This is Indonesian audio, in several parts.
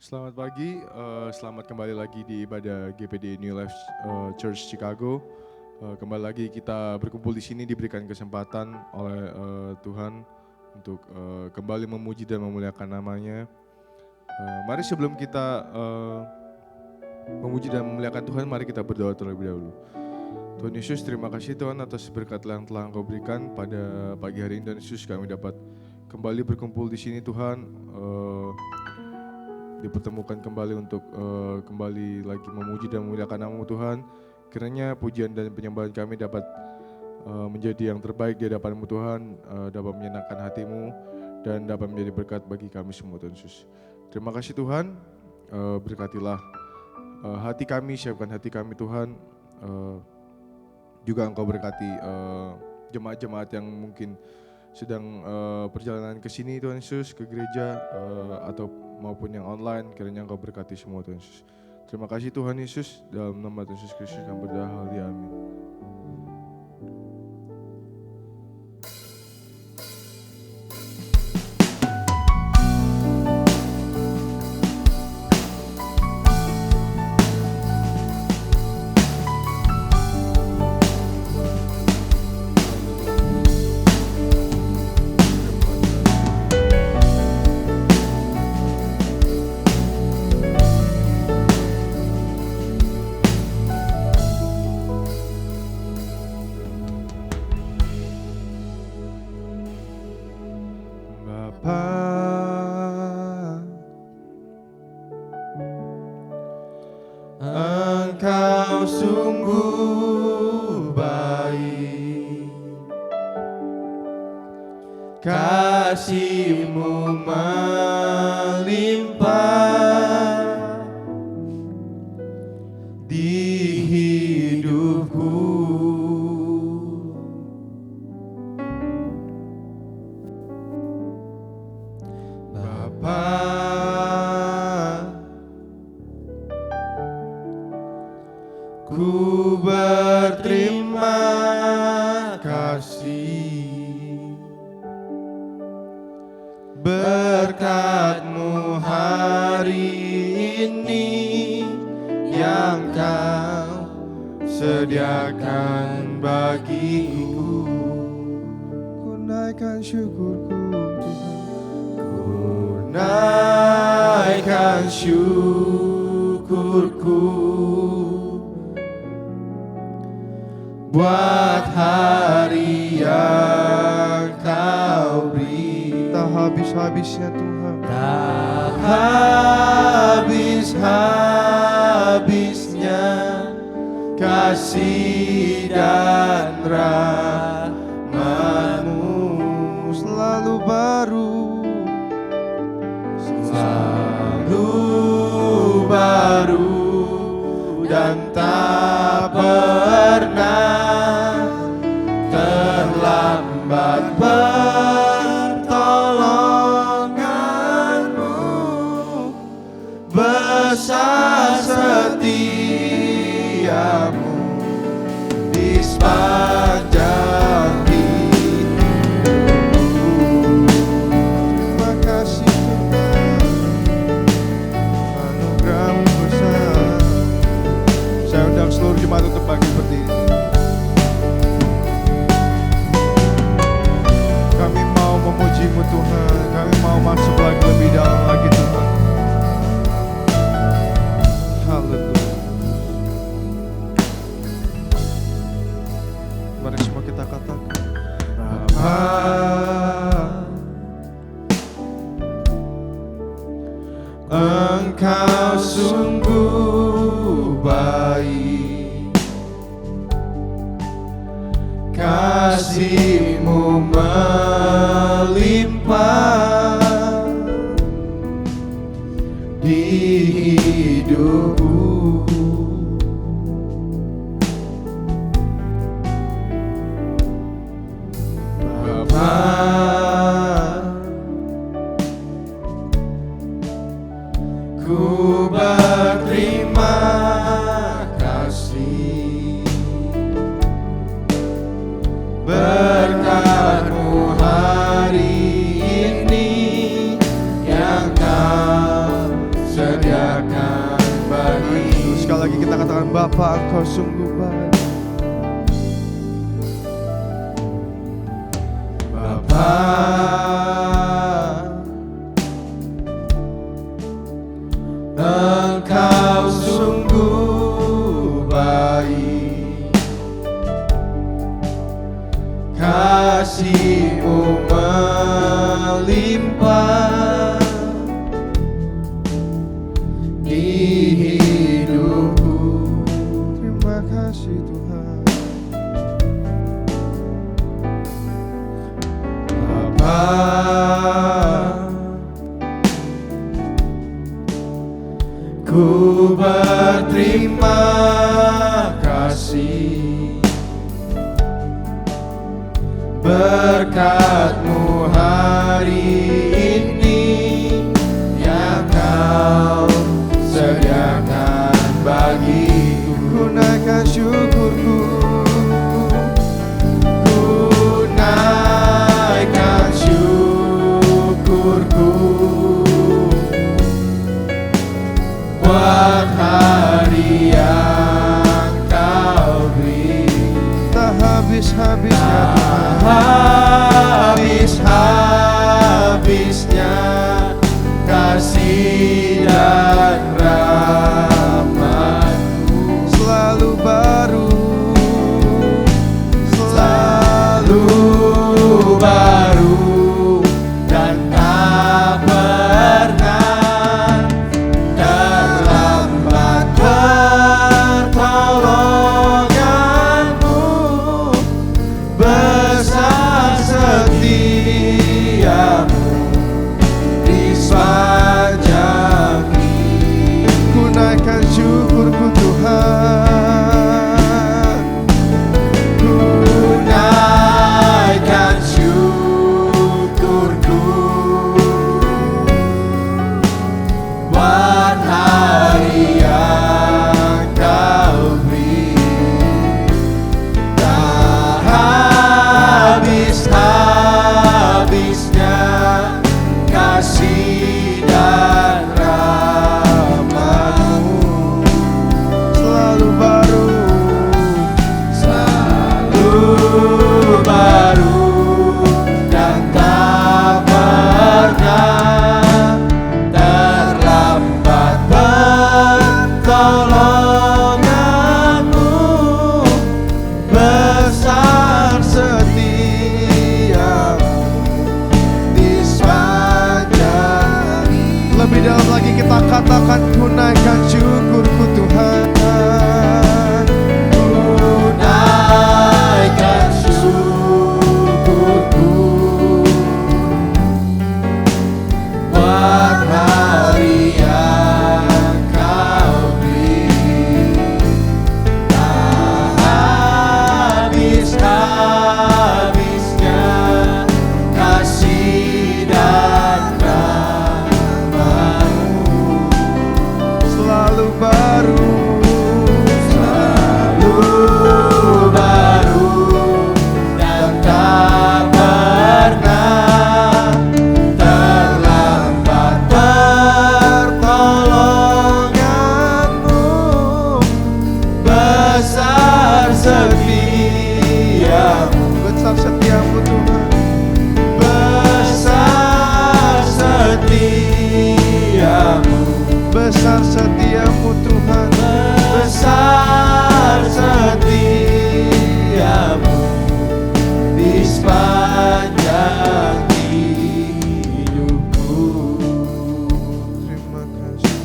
Selamat pagi, selamat kembali lagi di ibadah GPD New Life Church Chicago. Kembali lagi kita berkumpul di sini diberikan kesempatan oleh Tuhan untuk kembali memuji dan memuliakan nama-Nya. Mari sebelum kita memuji dan memuliakan Tuhan, mari kita berdoa terlebih dahulu. Tuhan Yesus, terima kasih Tuhan atas berkat yang telah Engkau berikan pada pagi hari ini. Tuhan Yesus, kami dapat kembali berkumpul di sini Tuhan. Dipertemukan kembali untuk kembali lagi memuji dan memuliakan nama Tuhan. Kiranya pujian dan penyembahan kami dapat menjadi yang terbaik di hadapan-Mu Tuhan, dapat menyenangkan hati-Mu dan dapat menjadi berkat bagi kami semua Tuhan Yesus. Terima kasih Tuhan, berkatilah hati kami, siapkan hati kami Tuhan. Juga Engkau berkati jemaat-jemaat yang mungkin sedang perjalanan ke sini Tuhan Yesus, ke gereja atau maupun yang online, kiranya Engkau berkati semua Tuhan Yesus. Terima kasih Tuhan Yesus, dalam nama Tuhan Yesus Kristus kami berdoa, haleluya, amin. Engkau sungguh baik, kasih-Mu melimpah di hidupku. Bapa, ku berterima kasih, berkat-Mu hari ini yang Kau sediakan bagiku. Ku naikkan syukurku Tuhan, ku naikkan syukurku buat hari yang Kau beri. tak habis-habisnya Tuhan, Tak habis-habisnya kasih dan rahmat-Mu, selalu baru, selalu baru dan tak pernah terlambat. Pertolongan-Mu besar, setia-Mu di sepanjang hidupku. terima kasih Tuhan, anugerah-Mu besar. Saya undang seluruh jemaat untuk bangkit berdiri. Kami mau memuji-Mu Tuhan, kami mau masuk lagi lebih dalam lagi Tuhan. Haleluya. Mari semua kita katakan, Bapa, Engkau sungguh baik, kasih-Mu melimpah di hidupku. Bapa, ku berterima kasih, berkat-Mu hari ini yang Kau Tuhan. Bapa, Engkau sungguh baik. Bapa, Engkau sungguh baik, kasih-Mu melimpah di hidupku. Terima kasih Tuhan. Bapa, ku berterima kasih berkat-Mu hari ini yang Kau sediakan bagiku. Ku naikkan syukurku, ku naikkan syukurku buat hari yang Kau beri. Tak habis-habisnya Tuhan, habis-habisnya kasih dan rahmat-Mu. Selalu baru, selalu baru, dan tak pernah terlambat pertolongan-Mu. Besar setia-Mu di sepanjang hidup. Ku naikkan syukurku Tuhan, ku naikkan syukurku buat hari yang Kau beri. Tak habis-habisnya kasih dan rahmat-Mu. Selalu baru, selalu baru, dan tak pernah terlambat pertolongan-Mu. Besar setia-Mu di sepanjang hidup. Lebih dalam lagi kita katakan, ku naikkan syukurku Tuhan, ku naikkan syukurku buat hari yang Kau beri. Tak habis-habisnya kasih dan rahmat-Mu. Selalu baru, selalu baru, dan tak pernah terlambat pertolongan-Mu. Besar setia-Mu, besar setia-Mu Tuhan. Besar setia-Mu, besar setia-Mu Tuhan. Besar setia-Mu di sepanjang hidupku. Terima kasih.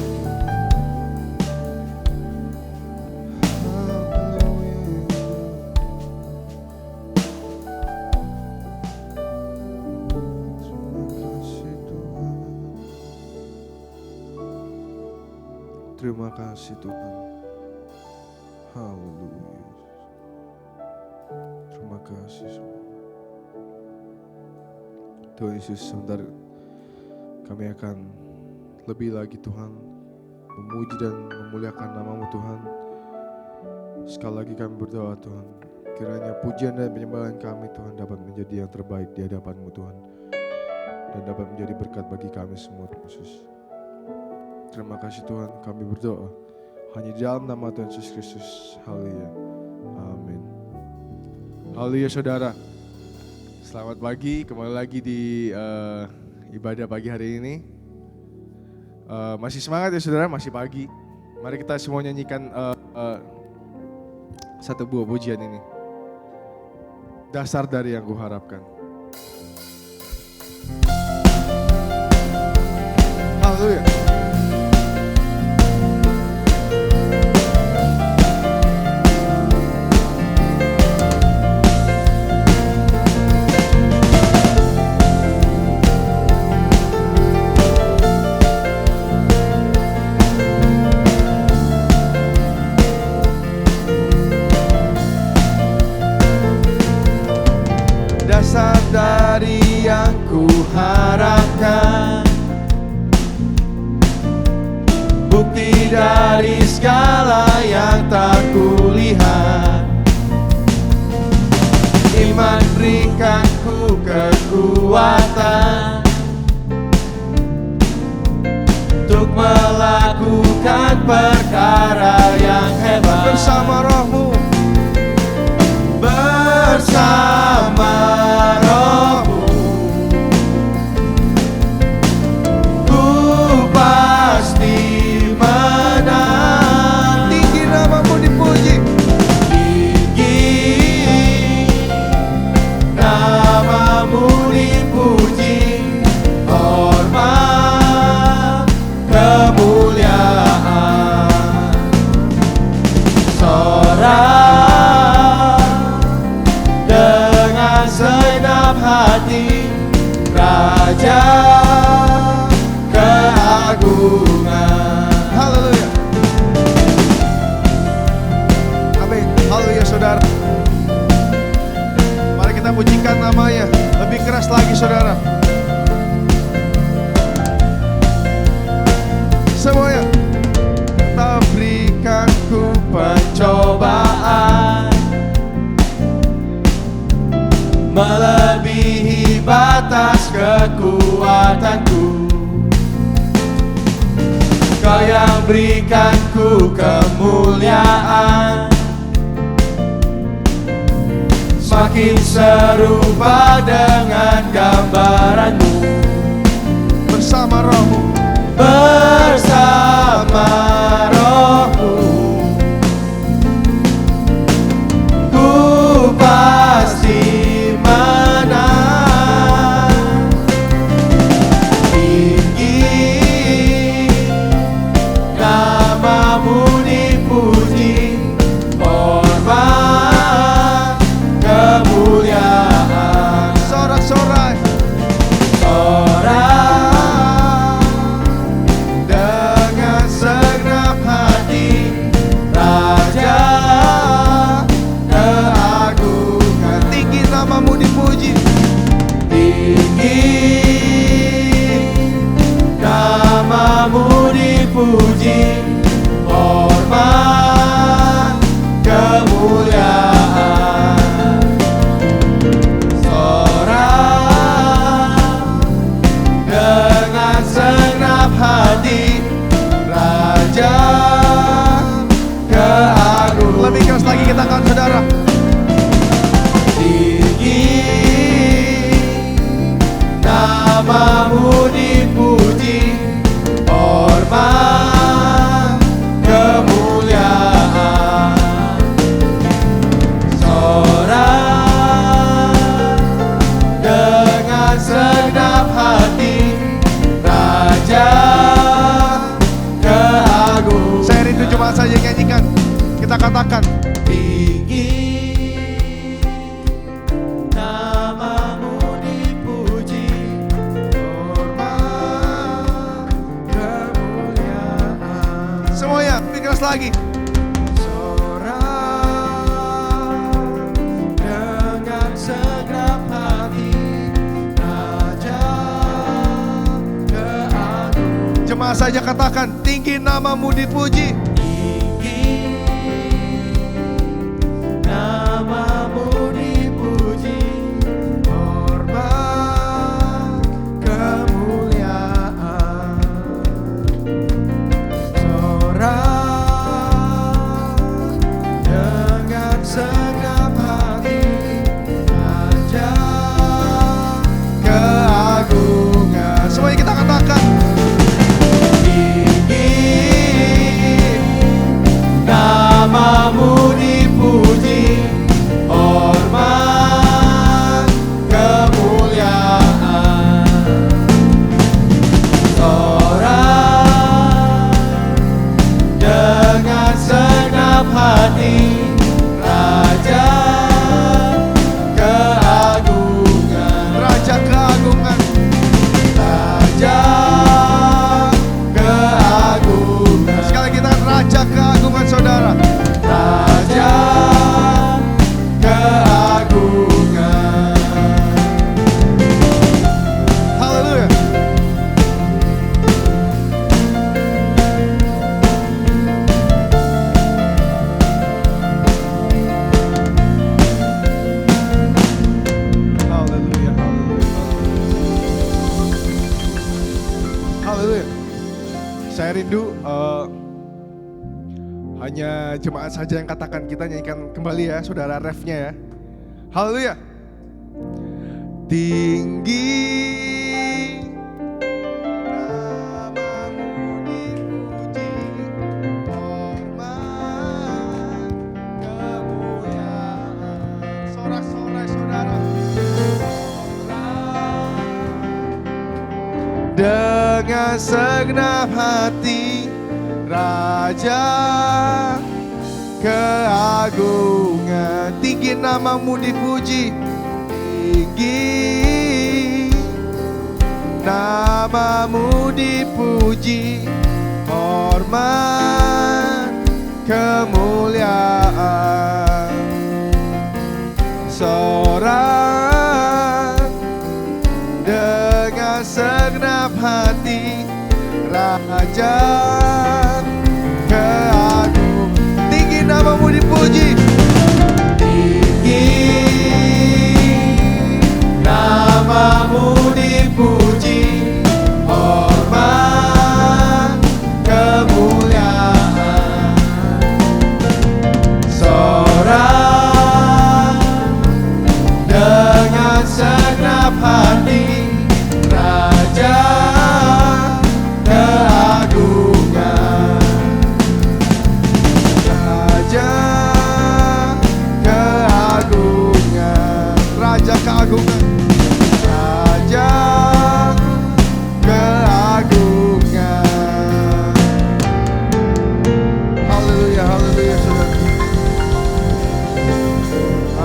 Terima kasih Tuhan. Haleluya. Terima kasih semua. Tuhan Yesus, sebentar kami akan lebih lagi Tuhan memuji dan memuliakan nama-Mu Tuhan. Sekali lagi kami berdoa Tuhan, kiranya pujian dan penyembahan kami Tuhan dapat menjadi yang terbaik di hadapan-Mu Tuhan, dan dapat menjadi berkat bagi kami semua Tuhan Yesus. Terima kasih Tuhan, kami berdoa. Hanya di dalam nama Tuhan Yesus Kristus. Haleluya. Amin. Haleluya saudara. Selamat pagi, kembali lagi di ibadah pagi hari ini. Masih semangat ya saudara, masih pagi. Mari kita semua nyanyikan satu buah pujian ini. Dasar dari yang kuharapkan. Haleluya. Dasar dari yang kuharapkan, bukti dari segala yang tak kulihat. Iman berikan ku kekuatan untuk melakukan perkara yang hebat. Bersama rohmu, bersama rohmu, ku pasti menang. Tinggi namamu dipuji, tinggi namamu dipuji, hormat kemuliaan, sorak dengan segenap hati, Raja keagungan. Haleluya. Amin. Haleluya saudara. Mari kita pujikan namanya. Lebih keras lagi saudara. Semuanya. Tak berikan ku pencobaan melebihi batas kekuatanku. Kau yang berikan ku kemuliaan, semakin serupa dengan gambaranmu. Bersama rohmu, bersama rohmu, ku pasti menang. Tinggi namamu dipuji, hormat kemuliaan, sorak-sorai, sorak dengan segenap hati, Raja keagungan. Tinggi namamu dipuji, tinggi namamu dipuji, hormat kemuliaan, sorak dengan segenap hati, Raja keagungan. Lebih keras lagi kita akan saudara. Tinggi namamu dipuji, hormat kemuliaan, sorak dengan segenap hati, Raja keagungan. Saya rindu cuma saja nyanyikan. Kita katakan, tinggi namamu dipuji, hormat kemuliaan. Semuanya lebih keras lagi. Sorak dengan segenap hati, Raja keagungan. Jemaah saja katakan, tinggi namamu dipuji, namamu dipuji, hormat kemuliaan, sorak Haleluya. Saya rindu hanya jemaat saja yang katakan, kita nyanyikan kembali ya saudara refnya ya. Haleluya. Tinggi namamu dipuji, hormat kemuliaan. Sorak-sorai saudara. Dengan segenap hati, Raja keagungan, tinggi namamu dipuji, tinggi namamu dipuji, hormat kemuliaan. Sorak dengan segenap hati, Raja keagungan, tinggi namamu dipuji, tinggi namamu dipuji, hormat kemuliaan. Sorak dengan segenap hati, Raja keagungan, Raja keagungan, Raja keagungan, Raja keagungan. Haleluya, haleluya saudara.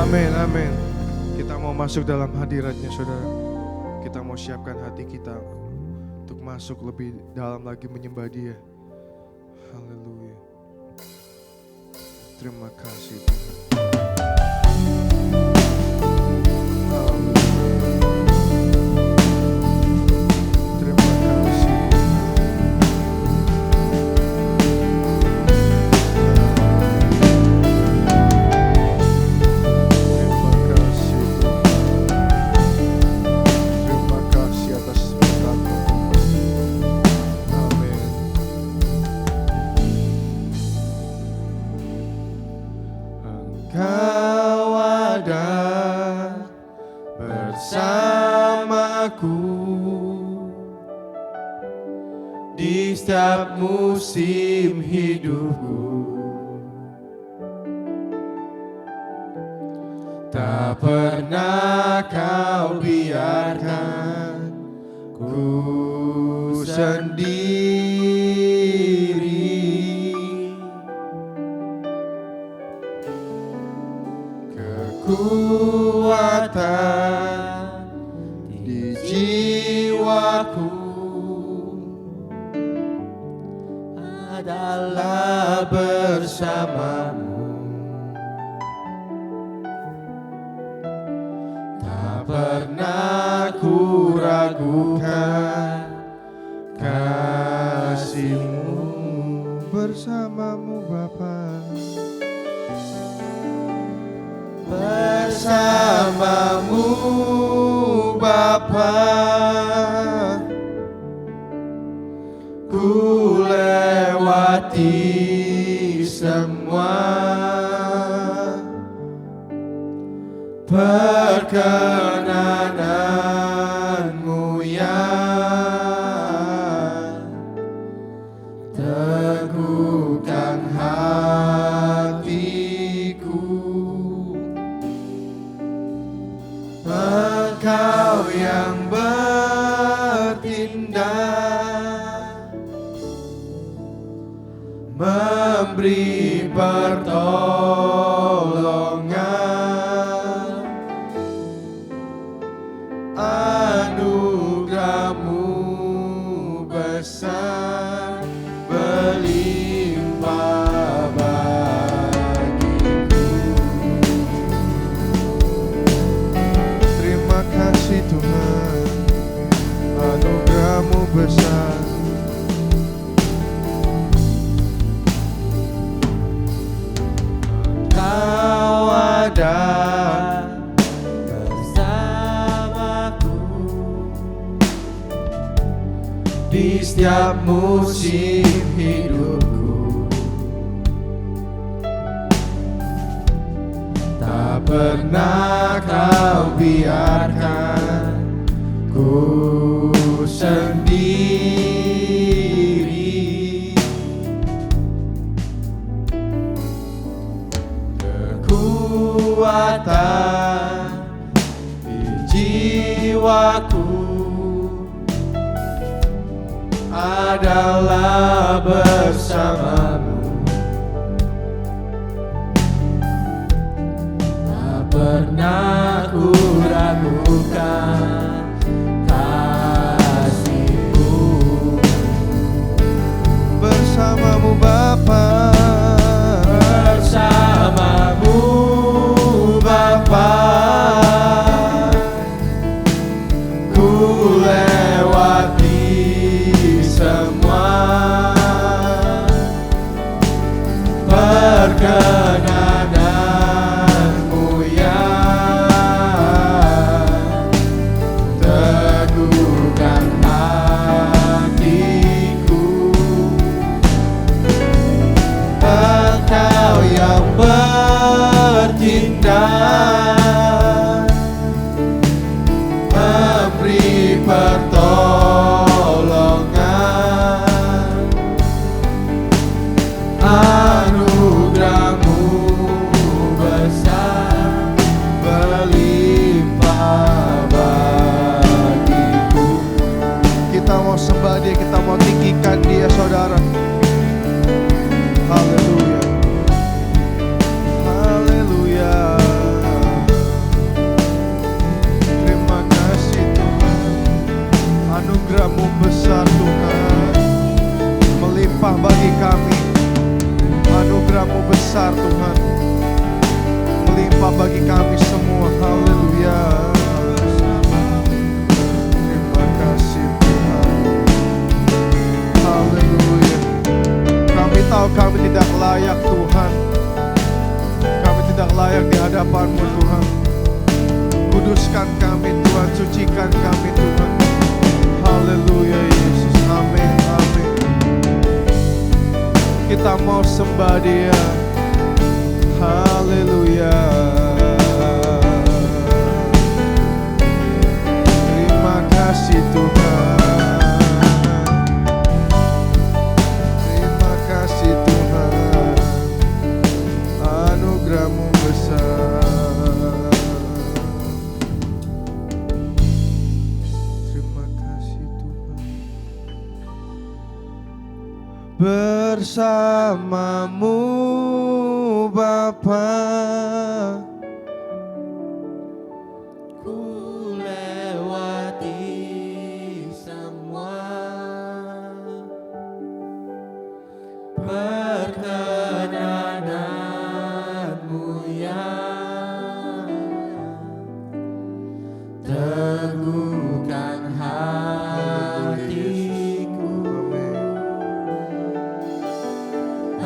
Amin, amin. Kita mau masuk dalam hadiratnya saudara. Kita mau siapkan hati kita untuk masuk lebih dalam lagi menyembah Dia. Haleluya. Terima kasih Tuhan. Terima kasih. Terima kasih Tuhan. Terima kasih atas berkat-Mu. Amin. Engkau ada bersamaku di setiap musim hidupku. Tak pernah Kau biarkan ku sendiri. Kekuatan di jiwaku adalah bersamamu. Tak pernah ku ragukan kasih-Mu. Bersamamu Bapa, bersamamu Bapa, ku lewati semua perkenanan-Mu yang teguhkan hatiku. Engkau yang bertindak, memberi pertolongan, anugerah-Mu besar berlimpah bagiku. Terima kasih Tuhan, anugerah-Mu besar. setiap musim hidupku. Tak pernah kau biarkan ku sendiri. Kekuatan di jiwaku adalah bersamamu. Tak pernah ku ragukan kasih-Mu. Bersamamu Bapa, bersamamu Bapa, ku lewati semua perkenananmu yang teguhkan hatiku. Engkau yang bertindak, memberi pertolongan, anugerah-Mu besar berlimpah bagiku. Kita mau sembah Dia, kita mau tinggikan Dia, saudara. Haleluya, haleluya. Terima kasih Tuhan, anugerah-Mu besar Tuhan, melimpah bagi kami. Anugerah-Mu besar Tuhan, melimpah bagi kami semua. Haleluya. Terima kasih Tuhan. Haleluya. Kami tahu kami tidak layak Tuhan, kami tidak layak di hadapan-Mu Tuhan. Kuduskan kami Tuhan, sucikan kami Tuhan. Haleluya Yesus, amin, amin. Kita mau sembah Dia. Haleluya. Terima kasih Tuhan, terima kasih Tuhan, anugerah-Mu besar. Terima kasih Tuhan. Bersamamu Bapa, ku lewati semua perkenananmu yang teguhkan hatiku.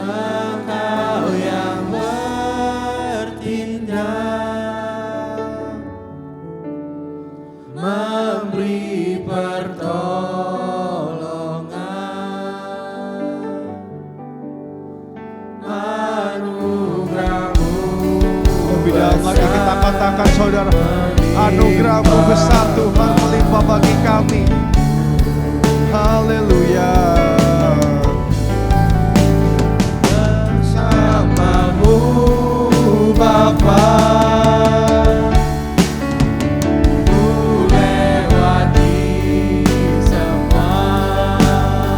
Engkau yang bertindak, memberi pertolongan, anugerah-Mu. Lebih dalam lagi kita katakan saudara, anugerah-Mu besar Tuhan, melimpah bagi kami. Haleluya. Bersamamu Bapa, ku lewati semua,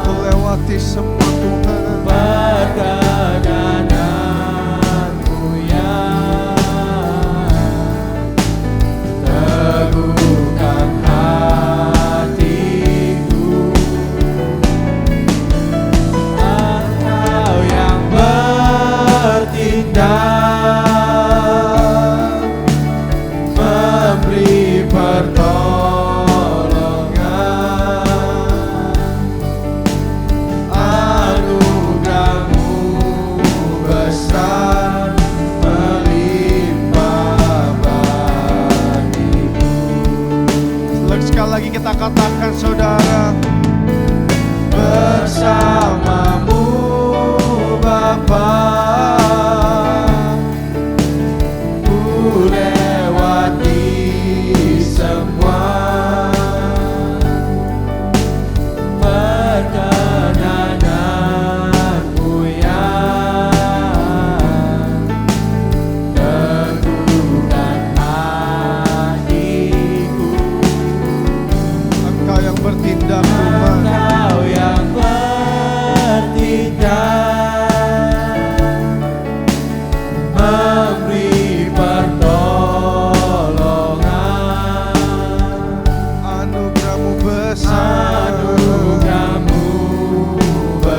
ku lewati semua Tuhan, perkenananmu yang teguhkan hatiku. Engkau yang bertindak, memberi pertolongan,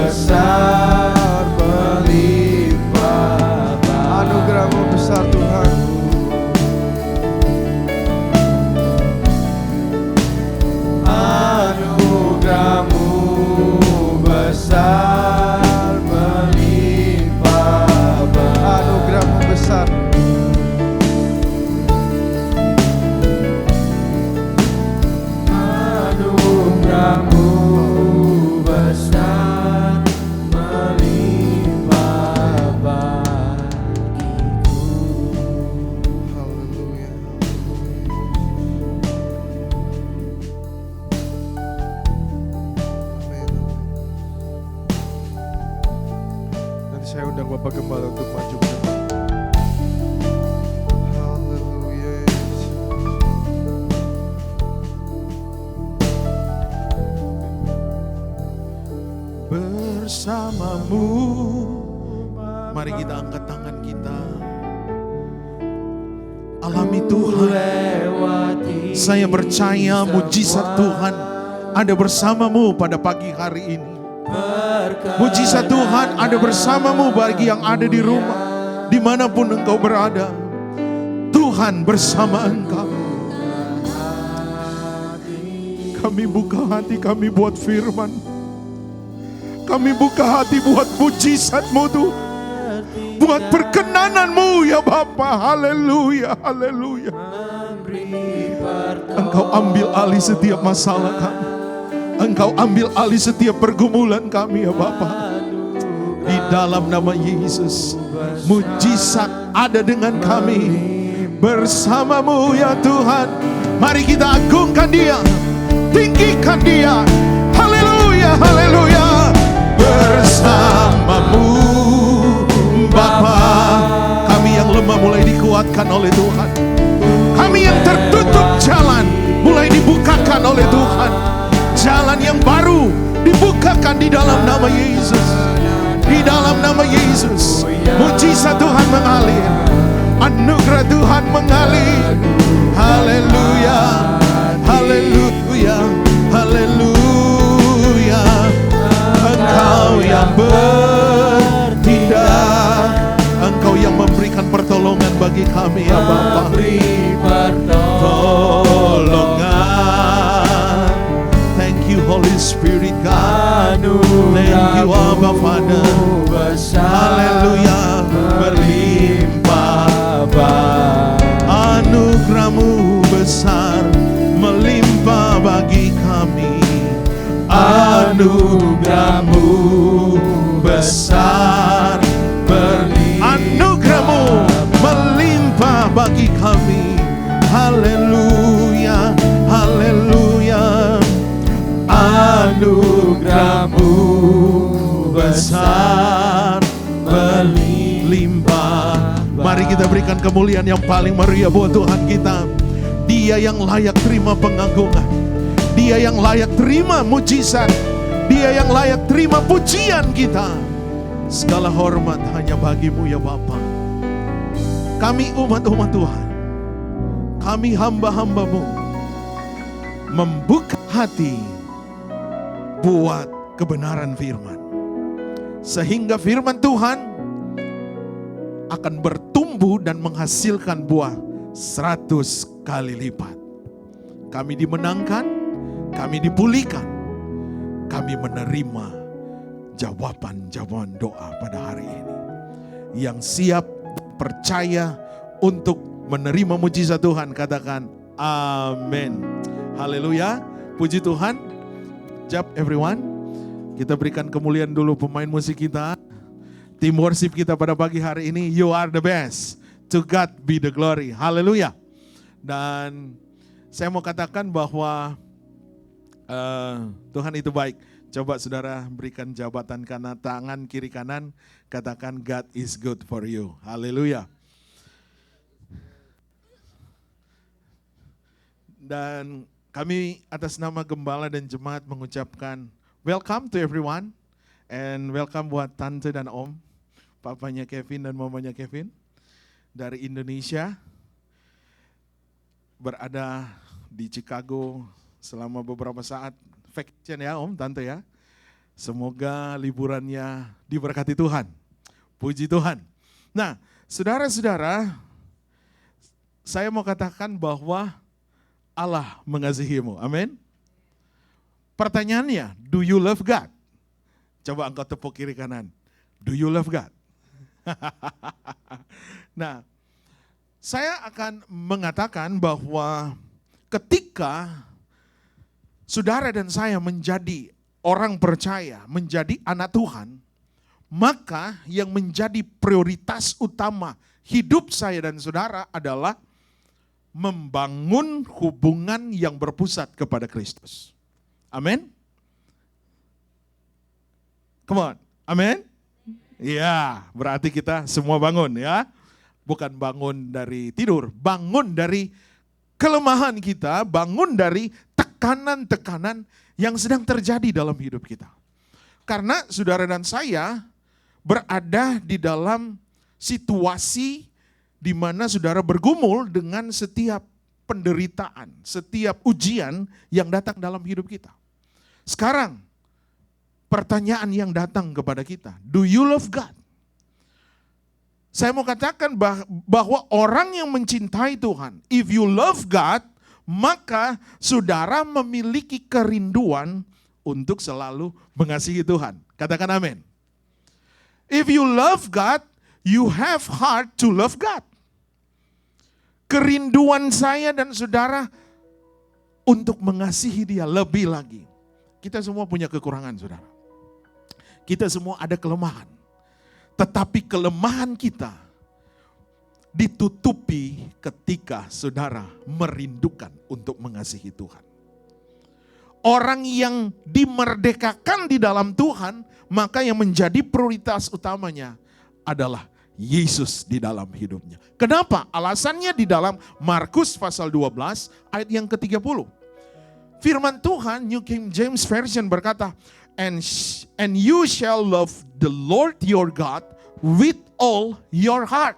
besar melimpah, anugerah-Mu besar Tuhan. Anugerah-Mu besar melimpah, anugerah-Mu besar. Anugerah-Mu besar melimpah bagiku. Haleluya. Amin. Nanti saya undang Bapak Gembala untuk maju ke depan. Haleluya. Bersamamu, mari kita angkat tangan kita. Alami Tuhan. Saya percaya mujizat Tuhan ada bersamamu pada pagi hari ini. Mujizat Tuhan ada bersamamu bagi yang ada di rumah, dimanapun engkau berada. Tuhan bersama engkau. Kami buka hati kami buat firman. Kami buka hati buat mujizat-Mu Tuhan. Buat perkenanan-Mu ya Bapa. Haleluya, haleluya. Engkau ambil alih setiap masalah kami. Engkau ambil alih setiap pergumulan kami ya Bapa. Di dalam nama Yesus, mujizat ada dengan kami. Bersama-Mu ya Tuhan. Mari kita agungkan Dia, tinggikan Dia. Haleluya, haleluya. Bersama-Mu Bapa, kami yang lemah mulai dikuatkan oleh Tuhan. Kami yang tertutup jalan mulai dibukakan oleh Tuhan. Jalan yang baru dibukakan di dalam nama Yesus. Di dalam nama Yesus, mujizat Tuhan mengalir, anugerah Tuhan mengalir. Haleluya, haleluya, haleluya. Engkau yang bertindak, Engkau yang memberikan pertolongan bagi kami ya Bapa. Pertolongan. Thank you Holy Spirit God. Thank you Abba Father. Haleluya. Berlimpah. Anugerah-Mu besar melimpah bagi kami. Anugerah-Mu besar anugerah-Mu melimpah bagi kami. Haleluya, haleluya. Anugerah-Mu besar melimpah. Mari kita berikan kemuliaan yang paling meriah buat Tuhan kita. Dia yang layak terima pengagungan, Dia yang layak terima mujizat, Dia yang layak terima pujian kita. Segala hormat hanya bagi-Mu ya Bapa. Kami umat-umat Tuhan, kami hamba-hamba-Mu, membuka hati buat kebenaran firman. Sehingga firman Tuhan akan bertumbuh dan menghasilkan buah 100 kali lipat. Kami dimenangkan, kami dipulihkan, kami menerima jawaban-jawaban doa pada hari ini. Yang siap percaya untuk menerima mujizat Tuhan, katakan amin. Haleluya, puji Tuhan. Jab everyone, kita berikan kemuliaan dulu pemain musik kita, tim worship kita pada pagi hari ini. You are the best, to God be the glory. Haleluya. Dan saya mau katakan bahwa Tuhan itu baik. Coba saudara berikan jabatan kanan, tangan kiri kanan, katakan God is good for you. Haleluya. Dan kami atas nama Gembala dan Jemaat mengucapkan welcome to everyone. And welcome buat Tante dan Om, papanya Kevin dan mamanya Kevin dari Indonesia. Berada di Chicago selama beberapa saat vacation ya Om, Tante ya. Semoga liburannya diberkati Tuhan. Puji Tuhan. Nah, saudara-saudara, saya mau katakan bahwa Allah mengasihimu. Amin. Pertanyaannya, do you love God? Coba engkau tepuk kiri kanan. Do you love God? Nah, saya akan mengatakan bahwa ketika saudara dan saya menjadi orang percaya, menjadi anak Tuhan, maka yang menjadi prioritas utama hidup saya dan saudara adalah membangun hubungan yang berpusat kepada Kristus. Amin. Come on. Amin. Ya, berarti kita semua bangun ya. Bukan bangun dari tidur, bangun dari kelemahan kita, bangun dari tekanan-tekanan yang sedang terjadi dalam hidup kita. Karena saudara dan saya berada di dalam situasi di mana saudara bergumul dengan setiap penderitaan, setiap ujian yang datang dalam hidup kita. Sekarang, pertanyaan yang datang kepada kita, do you love God? Saya mau katakan bahwa orang yang mencintai Tuhan, if you love God, maka saudara memiliki kerinduan untuk selalu mengasihi Tuhan. Katakan amin. If you love God, you have heart to love God. Kerinduan saya dan saudara untuk mengasihi Dia lebih lagi. Kita semua punya kekurangan, saudara. Kita semua ada kelemahan. Tetapi kelemahan kita ditutupi ketika saudara merindukan untuk mengasihi Tuhan. Orang yang dimerdekakan di dalam Tuhan, maka yang menjadi prioritas utamanya adalah Yesus di dalam hidupnya. Kenapa? Alasannya di dalam Markus pasal 12 ayat yang ke-30. Firman Tuhan, New King James Version berkata, And you shall love the Lord your God with all your heart.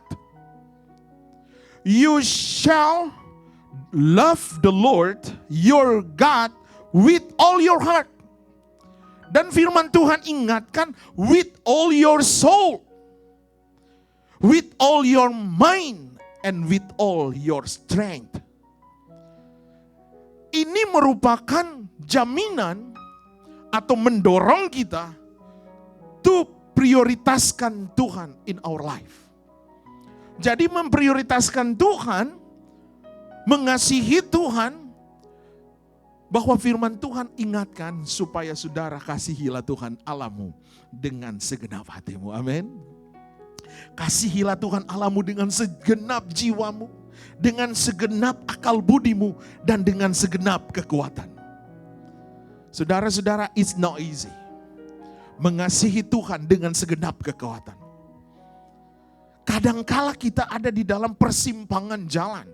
You shall love the Lord your God with all your heart. Dan firman Tuhan ingatkan, with all your soul, with all your mind, and with all your strength. Ini merupakan jaminan atau mendorong kita to prioritaskan Tuhan in our life. Jadi memprioritaskan Tuhan, mengasihi Tuhan, bahwa firman Tuhan ingatkan supaya saudara kasihilah Tuhan Allahmu dengan segenap hatimu. Amin. Kasihilah Tuhan Allahmu dengan segenap jiwamu, dengan segenap akal budimu, dan dengan segenap kekuatan. Saudara-saudara, it's not easy. Mengasihi Tuhan dengan segenap kekuatan. Kadangkala kita ada di dalam persimpangan jalan,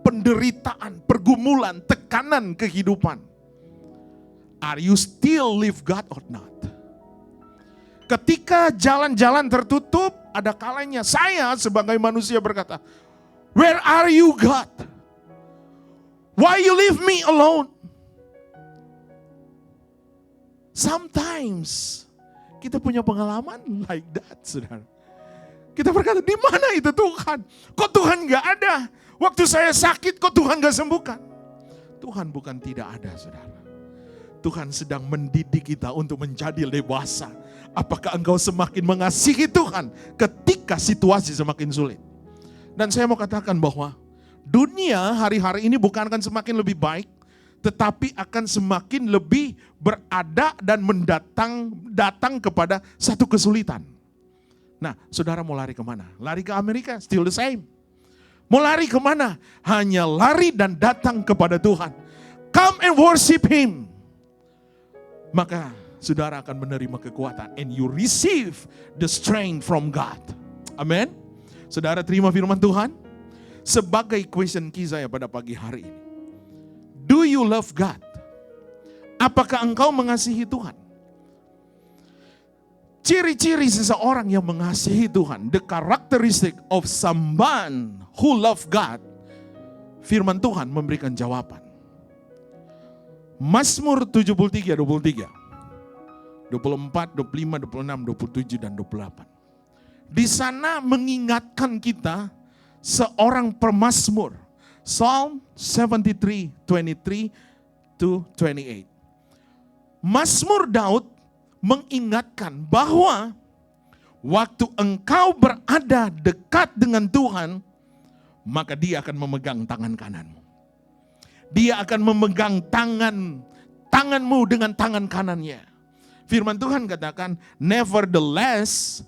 penderitaan, pergumulan, tekanan kehidupan. Are you still live God or not? Ketika jalan-jalan tertutup, ada kalanya saya sebagai manusia berkata, where are you God? Why you leave me alone? Sometimes kita punya pengalaman like that, saudara. Kita berkata, di mana itu Tuhan? Kok Tuhan gak ada? Waktu saya sakit, kok Tuhan gak sembuhkan? Tuhan bukan tidak ada, saudara. Tuhan sedang mendidik kita untuk menjadi dewasa. Apakah engkau semakin mengasihi Tuhan ketika situasi semakin sulit? Dan saya mau katakan bahwa dunia hari-hari ini bukan akan semakin lebih baik, tetapi akan semakin lebih berada dan datang kepada satu kesulitan. Nah, saudara mau lari kemana? Lari ke Amerika? Still the same. Mau lari kemana? Hanya lari dan datang kepada Tuhan. Come and worship Him. Maka saudara akan menerima kekuatan. And you receive the strength from God. Amen. Saudara terima firman Tuhan. Sebagai question key saya pada pagi hari ini. Do you love God? Apakah engkau mengasihi Tuhan? Ciri-ciri seseorang yang mengasihi Tuhan, the characteristic of someone who love God, firman Tuhan memberikan jawaban. Mazmur 73:23. 24, 25, 26, 27, dan 28. Di sana mengingatkan kita seorang pemazmur. Psalm 73, 23 to 28. Mazmur Daud mengingatkan bahwa waktu engkau berada dekat dengan Tuhan, maka Dia akan memegang tangan kananmu. Dia akan memegang tanganmu dengan tangan kanannya. Firman Tuhan katakan, nevertheless,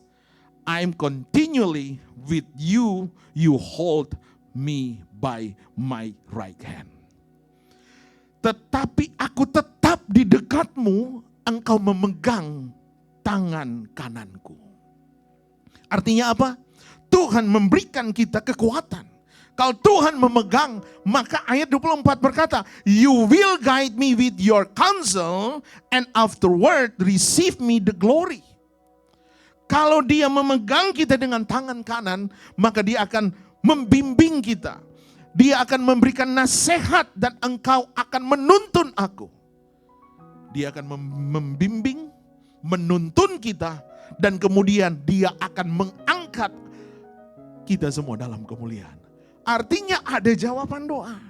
I'm continually with you, you hold me by my right hand. Tetapi aku tetap di dekatmu, engkau memegang tangan kananku. Artinya apa? Tuhan memberikan kita kekuatan. Kalau Tuhan memegang, maka ayat 24 berkata, you will guide me with your counsel, and afterward receive me the glory. Kalau Dia memegang kita dengan tangan kanan, maka Dia akan membimbing kita. Dia akan memberikan nasihat dan engkau akan menuntun aku. Dia akan membimbing, menuntun kita, dan kemudian Dia akan mengangkat kita semua dalam kemuliaan. Artinya ada jawaban doa.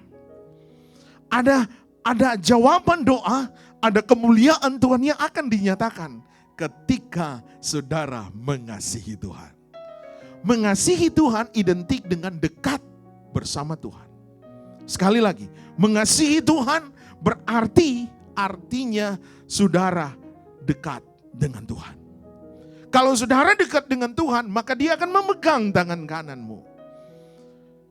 Ada jawaban doa, ada kemuliaan Tuhan yang akan dinyatakan ketika saudara mengasihi Tuhan. Mengasihi Tuhan identik dengan dekat bersama Tuhan. Sekali lagi, mengasihi Tuhan artinya saudara dekat dengan Tuhan. Kalau saudara dekat dengan Tuhan, maka Dia akan memegang tangan kananmu.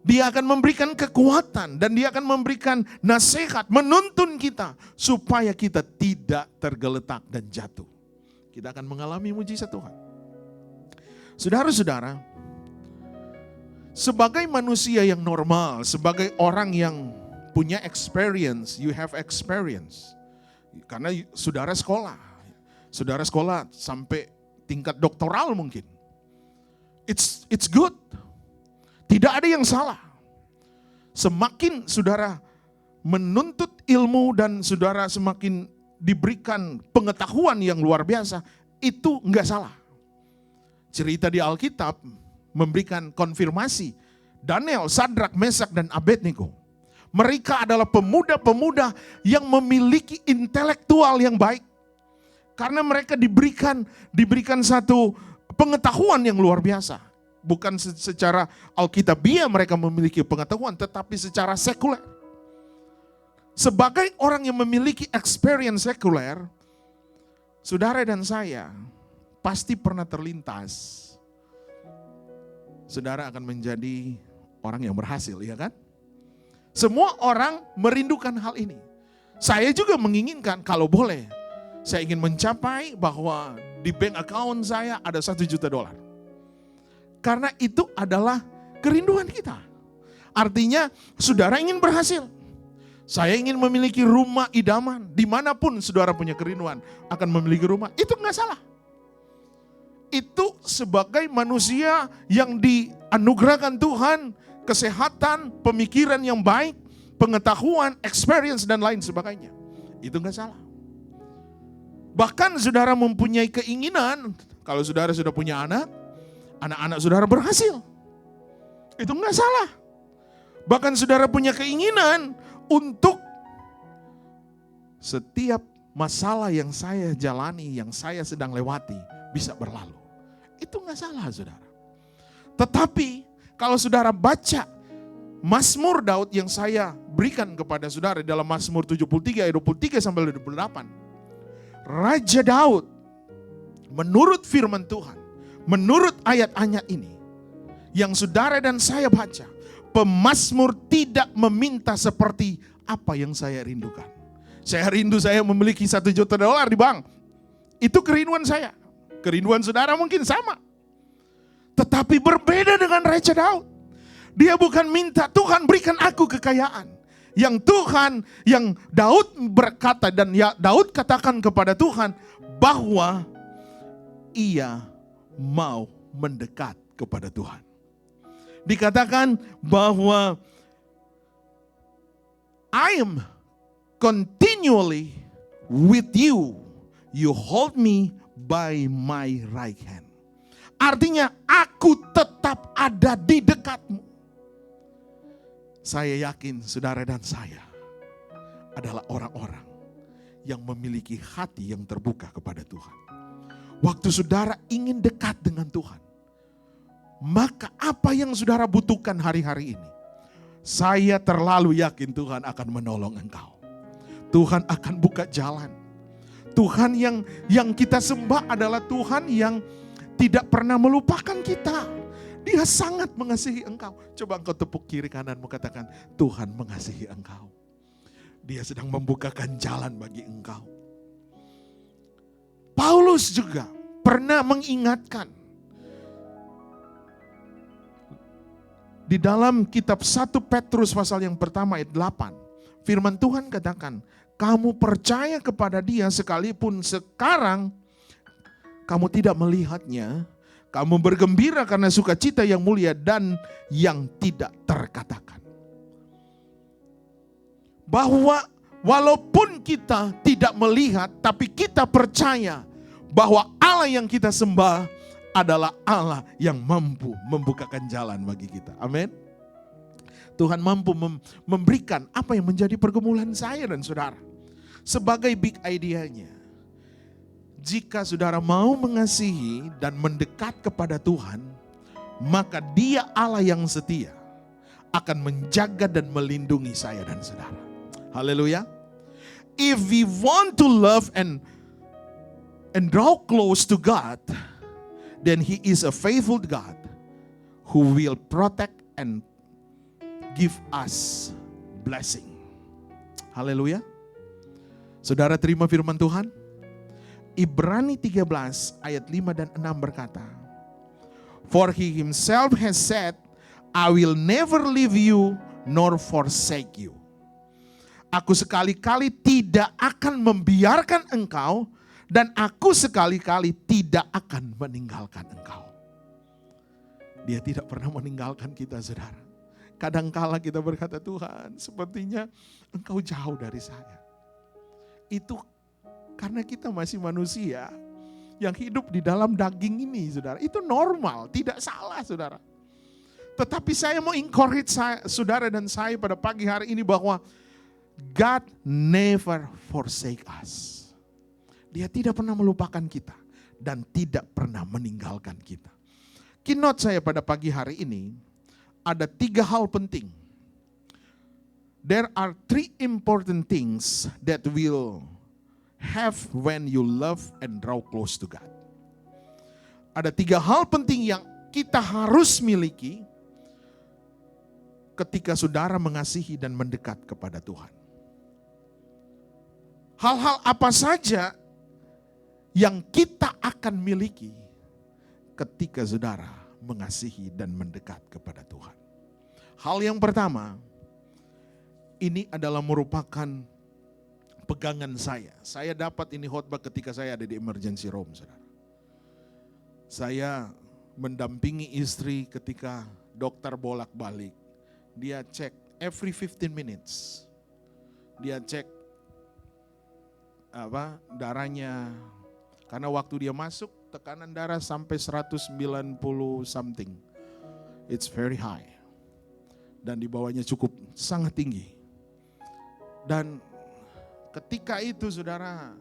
Dia akan memberikan kekuatan dan Dia akan memberikan nasihat, menuntun kita supaya kita tidak tergeletak dan jatuh. Kita akan mengalami mujizat Tuhan. Saudara-saudara, sebagai manusia yang normal, sebagai orang yang punya experience, you have experience. Karena saudara sekolah sampai tingkat doktoral mungkin. It's good. Tidak ada yang salah. Semakin saudara menuntut ilmu dan saudara semakin diberikan pengetahuan yang luar biasa, itu enggak salah. Cerita di Alkitab memberikan konfirmasi. Daniel, Sadrak, Mesak, dan Abednego. Mereka adalah pemuda-pemuda yang memiliki intelektual yang baik. Karena mereka diberikan satu pengetahuan yang luar biasa. Bukan secara alkitabiah mereka memiliki pengetahuan, tetapi secara sekuler. Sebagai orang yang memiliki experience sekuler, saudara dan saya pasti pernah terlintas. Saudara akan menjadi orang yang berhasil, ya kan? Semua orang merindukan hal ini. Saya juga menginginkan kalau boleh. Saya ingin mencapai bahwa di bank account saya ada $1 juta. Karena itu adalah kerinduan kita. Artinya saudara ingin berhasil. Saya ingin memiliki rumah idaman. Dimanapun saudara punya kerinduan akan memiliki rumah. Itu enggak salah. Itu sebagai manusia yang dianugerahkan Tuhan, kesehatan, pemikiran yang baik, pengetahuan, experience, dan lain sebagainya. Itu enggak salah. Bahkan saudara mempunyai keinginan, kalau saudara sudah punya anak-anak saudara berhasil. Itu enggak salah. Bahkan saudara punya keinginan untuk setiap masalah yang saya jalani, yang saya sedang lewati, bisa berlalu. Itu enggak salah, saudara. Tetapi kalau saudara baca Mazmur Daud yang saya berikan kepada saudara dalam Mazmur 73 ayat 23 sampai 28. Raja Daud menurut firman Tuhan, menurut ayat-ayat ini yang saudara dan saya baca, pemazmur tidak meminta seperti apa yang saya rindukan. Saya rindu saya memiliki $1 juta di bank. Itu kerinduan saya. Kerinduan saudara mungkin sama. Tetapi berbeda dengan Raja Daud. Dia bukan minta Tuhan berikan aku kekayaan. Yang Daud berkata dan Daud katakan kepada Tuhan bahwa ia mau mendekat kepada Tuhan. Dikatakan bahwa I am continually with you, you hold me by my right hand. Artinya aku tetap ada di dekatmu. Saya yakin saudara dan saya adalah orang-orang yang memiliki hati yang terbuka kepada Tuhan. Waktu saudara ingin dekat dengan Tuhan, maka apa yang saudara butuhkan hari-hari ini, saya terlalu yakin Tuhan akan menolong engkau. Tuhan akan buka jalan. Tuhan yang kita sembah adalah Tuhan yang tidak pernah melupakan kita. Dia sangat mengasihi engkau. Coba engkau tepuk kiri kananmu, katakan, Tuhan mengasihi engkau. Dia sedang membukakan jalan bagi engkau. Paulus juga pernah mengingatkan. Di dalam kitab 1 Petrus pasal yang pertama ayat 8. Firman Tuhan katakan, kamu percaya kepada Dia sekalipun sekarang kamu tidak melihatnya. Kamu bergembira karena sukacita yang mulia dan yang tidak terkatakan. Bahwa walaupun kita tidak melihat, tapi kita percaya bahwa Allah yang kita sembah adalah Allah yang mampu membukakan jalan bagi kita. Amin. Tuhan mampu memberikan apa yang menjadi pergumulan saya dan saudara. Sebagai big idea-nya. Jika saudara mau mengasihi dan mendekat kepada Tuhan, maka Dia Allah yang setia akan menjaga dan melindungi saya dan saudara. Haleluya. If we want to love and draw close to God, then He is a faithful God who will protect and give us blessing. Haleluya. Saudara terima firman Tuhan. Ibrani 13 ayat 5 dan 6 berkata, For He Himself has said, I will never leave you nor forsake you. Aku sekali-kali tidak akan membiarkan engkau dan aku sekali-kali tidak akan meninggalkan engkau. Dia tidak pernah meninggalkan kita, saudara. Kadangkala kita berkata, Tuhan, sepertinya engkau jauh dari saya. Itu karena kita masih manusia yang hidup di dalam daging ini, saudara. Itu normal, tidak salah, saudara. Tetapi saya mau encourage saudara dan saya pada pagi hari ini bahwa God never forsake us. Dia tidak pernah melupakan kita dan tidak pernah meninggalkan kita. Keynote saya pada pagi hari ini ada 3 hal penting. There are 3 important things that will have when you love and draw close to God. Ada 3 hal penting yang kita harus miliki ketika saudara mengasihi dan mendekat kepada Tuhan. Hal-hal apa saja yang kita akan miliki ketika saudara mengasihi dan mendekat kepada Tuhan. Hal yang pertama, ini adalah merupakan pegangan saya. Saya dapat ini khotbah ketika saya ada di emergency room, saudara. Saya mendampingi istri ketika dokter bolak-balik. Dia cek every 15 minutes. Dia cek darahnya. Karena waktu dia masuk tekanan darah sampai 190 something. It's very high. Dan di bawahnya cukup sangat tinggi. Dan ketika itu saudara,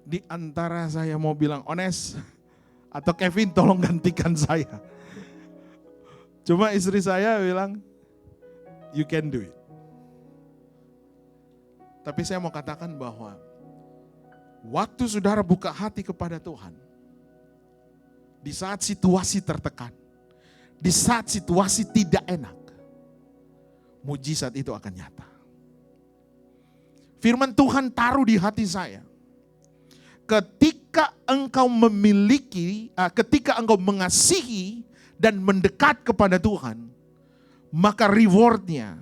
di antara saya mau bilang Ones atau Kevin tolong gantikan saya. Cuma istri saya bilang, you can do it. Tapi saya mau katakan bahwa waktu saudara buka hati kepada Tuhan, di saat situasi tertekan, di saat situasi tidak enak, mujizat itu akan nyata. Firman Tuhan taruh di hati saya. Ketika engkau ketika engkau mengasihi dan mendekat kepada Tuhan, maka rewardnya,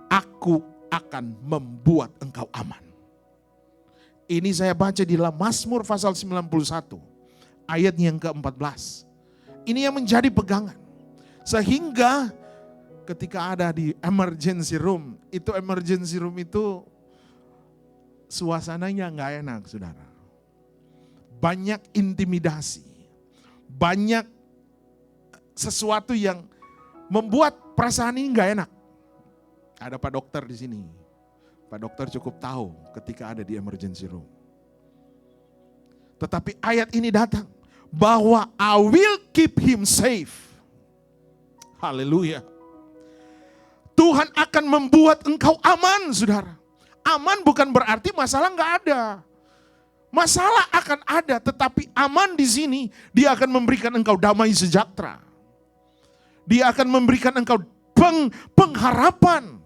aku akan membuat engkau aman. Ini saya baca di dalam Mazmur pasal 91, ayat yang ke-14. Ini yang menjadi pegangan. Sehingga ketika ada di emergency room itu suasananya nggak enak, saudara. Banyak intimidasi, banyak sesuatu yang membuat perasaan ini nggak enak. Ada Pak Dokter di sini. Pak Dokter cukup tahu ketika ada di emergency room. Tetapi ayat ini datang bahwa I will keep him safe. Haleluya. Tuhan akan membuat engkau aman, saudara. Aman bukan berarti masalah nggak ada. Masalah akan ada, tetapi aman di sini dia akan memberikan engkau damai sejahtera. Dia akan memberikan engkau pengharapan.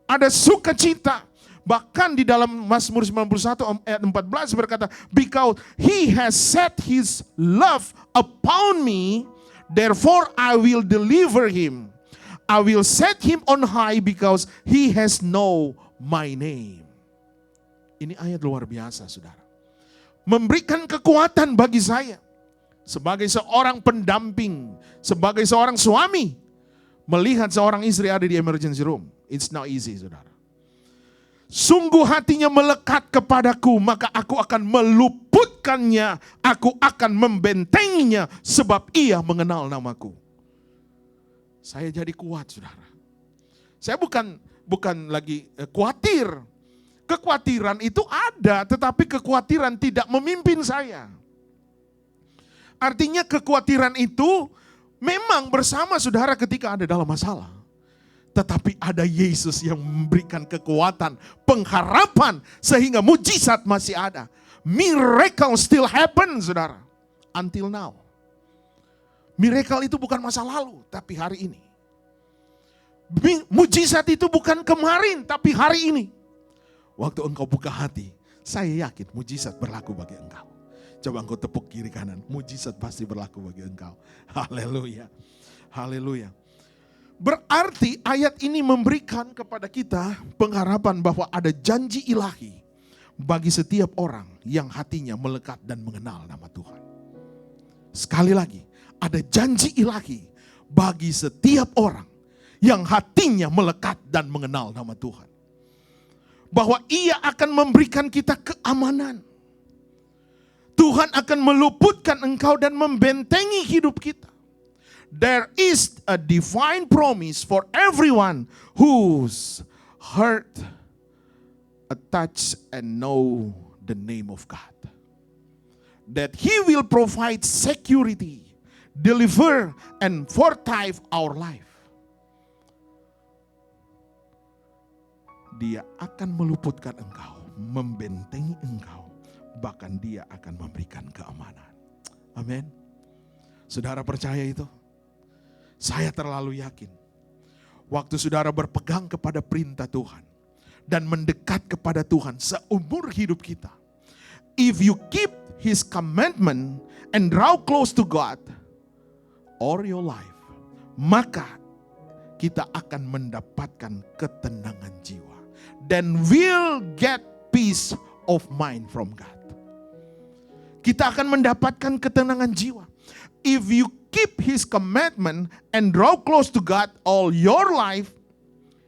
Ada sukacita. Bahkan di dalam Mazmur 91 ayat 14 berkata, because he has set his love upon me, therefore I will deliver him. I will set him on high because he has known my name. Ini ayat luar biasa, saudara. Memberikan kekuatan bagi saya sebagai seorang pendamping, sebagai seorang suami, melihat seorang istri ada di emergency room. It's not easy, saudara. Sungguh hatinya melekat kepadaku, maka aku akan meluputkannya, aku akan membentenginya, sebab ia mengenal namaku. Saya jadi kuat, saudara. Saya bukan lagi khawatir. Kekhawatiran itu ada, tetapi kekhawatiran tidak memimpin saya. Artinya kekhawatiran itu memang bersama saudara ketika ada dalam masalah. Tetapi ada Yesus yang memberikan kekuatan, pengharapan, sehingga mujizat masih ada. Miracle still happen, saudara. Until now. Miracle itu bukan masa lalu, tapi hari ini. Mujizat itu bukan kemarin, tapi hari ini. Waktu engkau buka hati, saya yakin mujizat berlaku bagi engkau. Coba engkau tepuk kiri kanan, mujizat pasti berlaku bagi engkau. Haleluya, haleluya. Berarti ayat ini memberikan kepada kita pengharapan bahwa ada janji ilahi bagi setiap orang yang hatinya melekat dan mengenal nama Tuhan. Sekali lagi, ada janji ilahi bagi setiap orang yang hatinya melekat dan mengenal nama Tuhan. Bahwa ia akan memberikan kita keamanan. Tuhan akan meluputkan engkau dan membentengi hidup kita. There is a divine promise for everyone who's heard, attached, and know the name of God. That He will provide security, deliver, and fortive our life. Dia akan meluputkan engkau, membentengi engkau, bahkan dia akan memberikan keamanan. Amin. Saudara percaya itu? Saya terlalu yakin. Waktu saudara berpegang kepada perintah Tuhan dan mendekat kepada Tuhan seumur hidup kita. If you keep His commandment and draw close to God all your life, maka kita akan mendapatkan ketenangan jiwa. Then we'll get peace of mind from God. Kita akan mendapatkan ketenangan jiwa. If you keep His commandment and draw close to God all your life,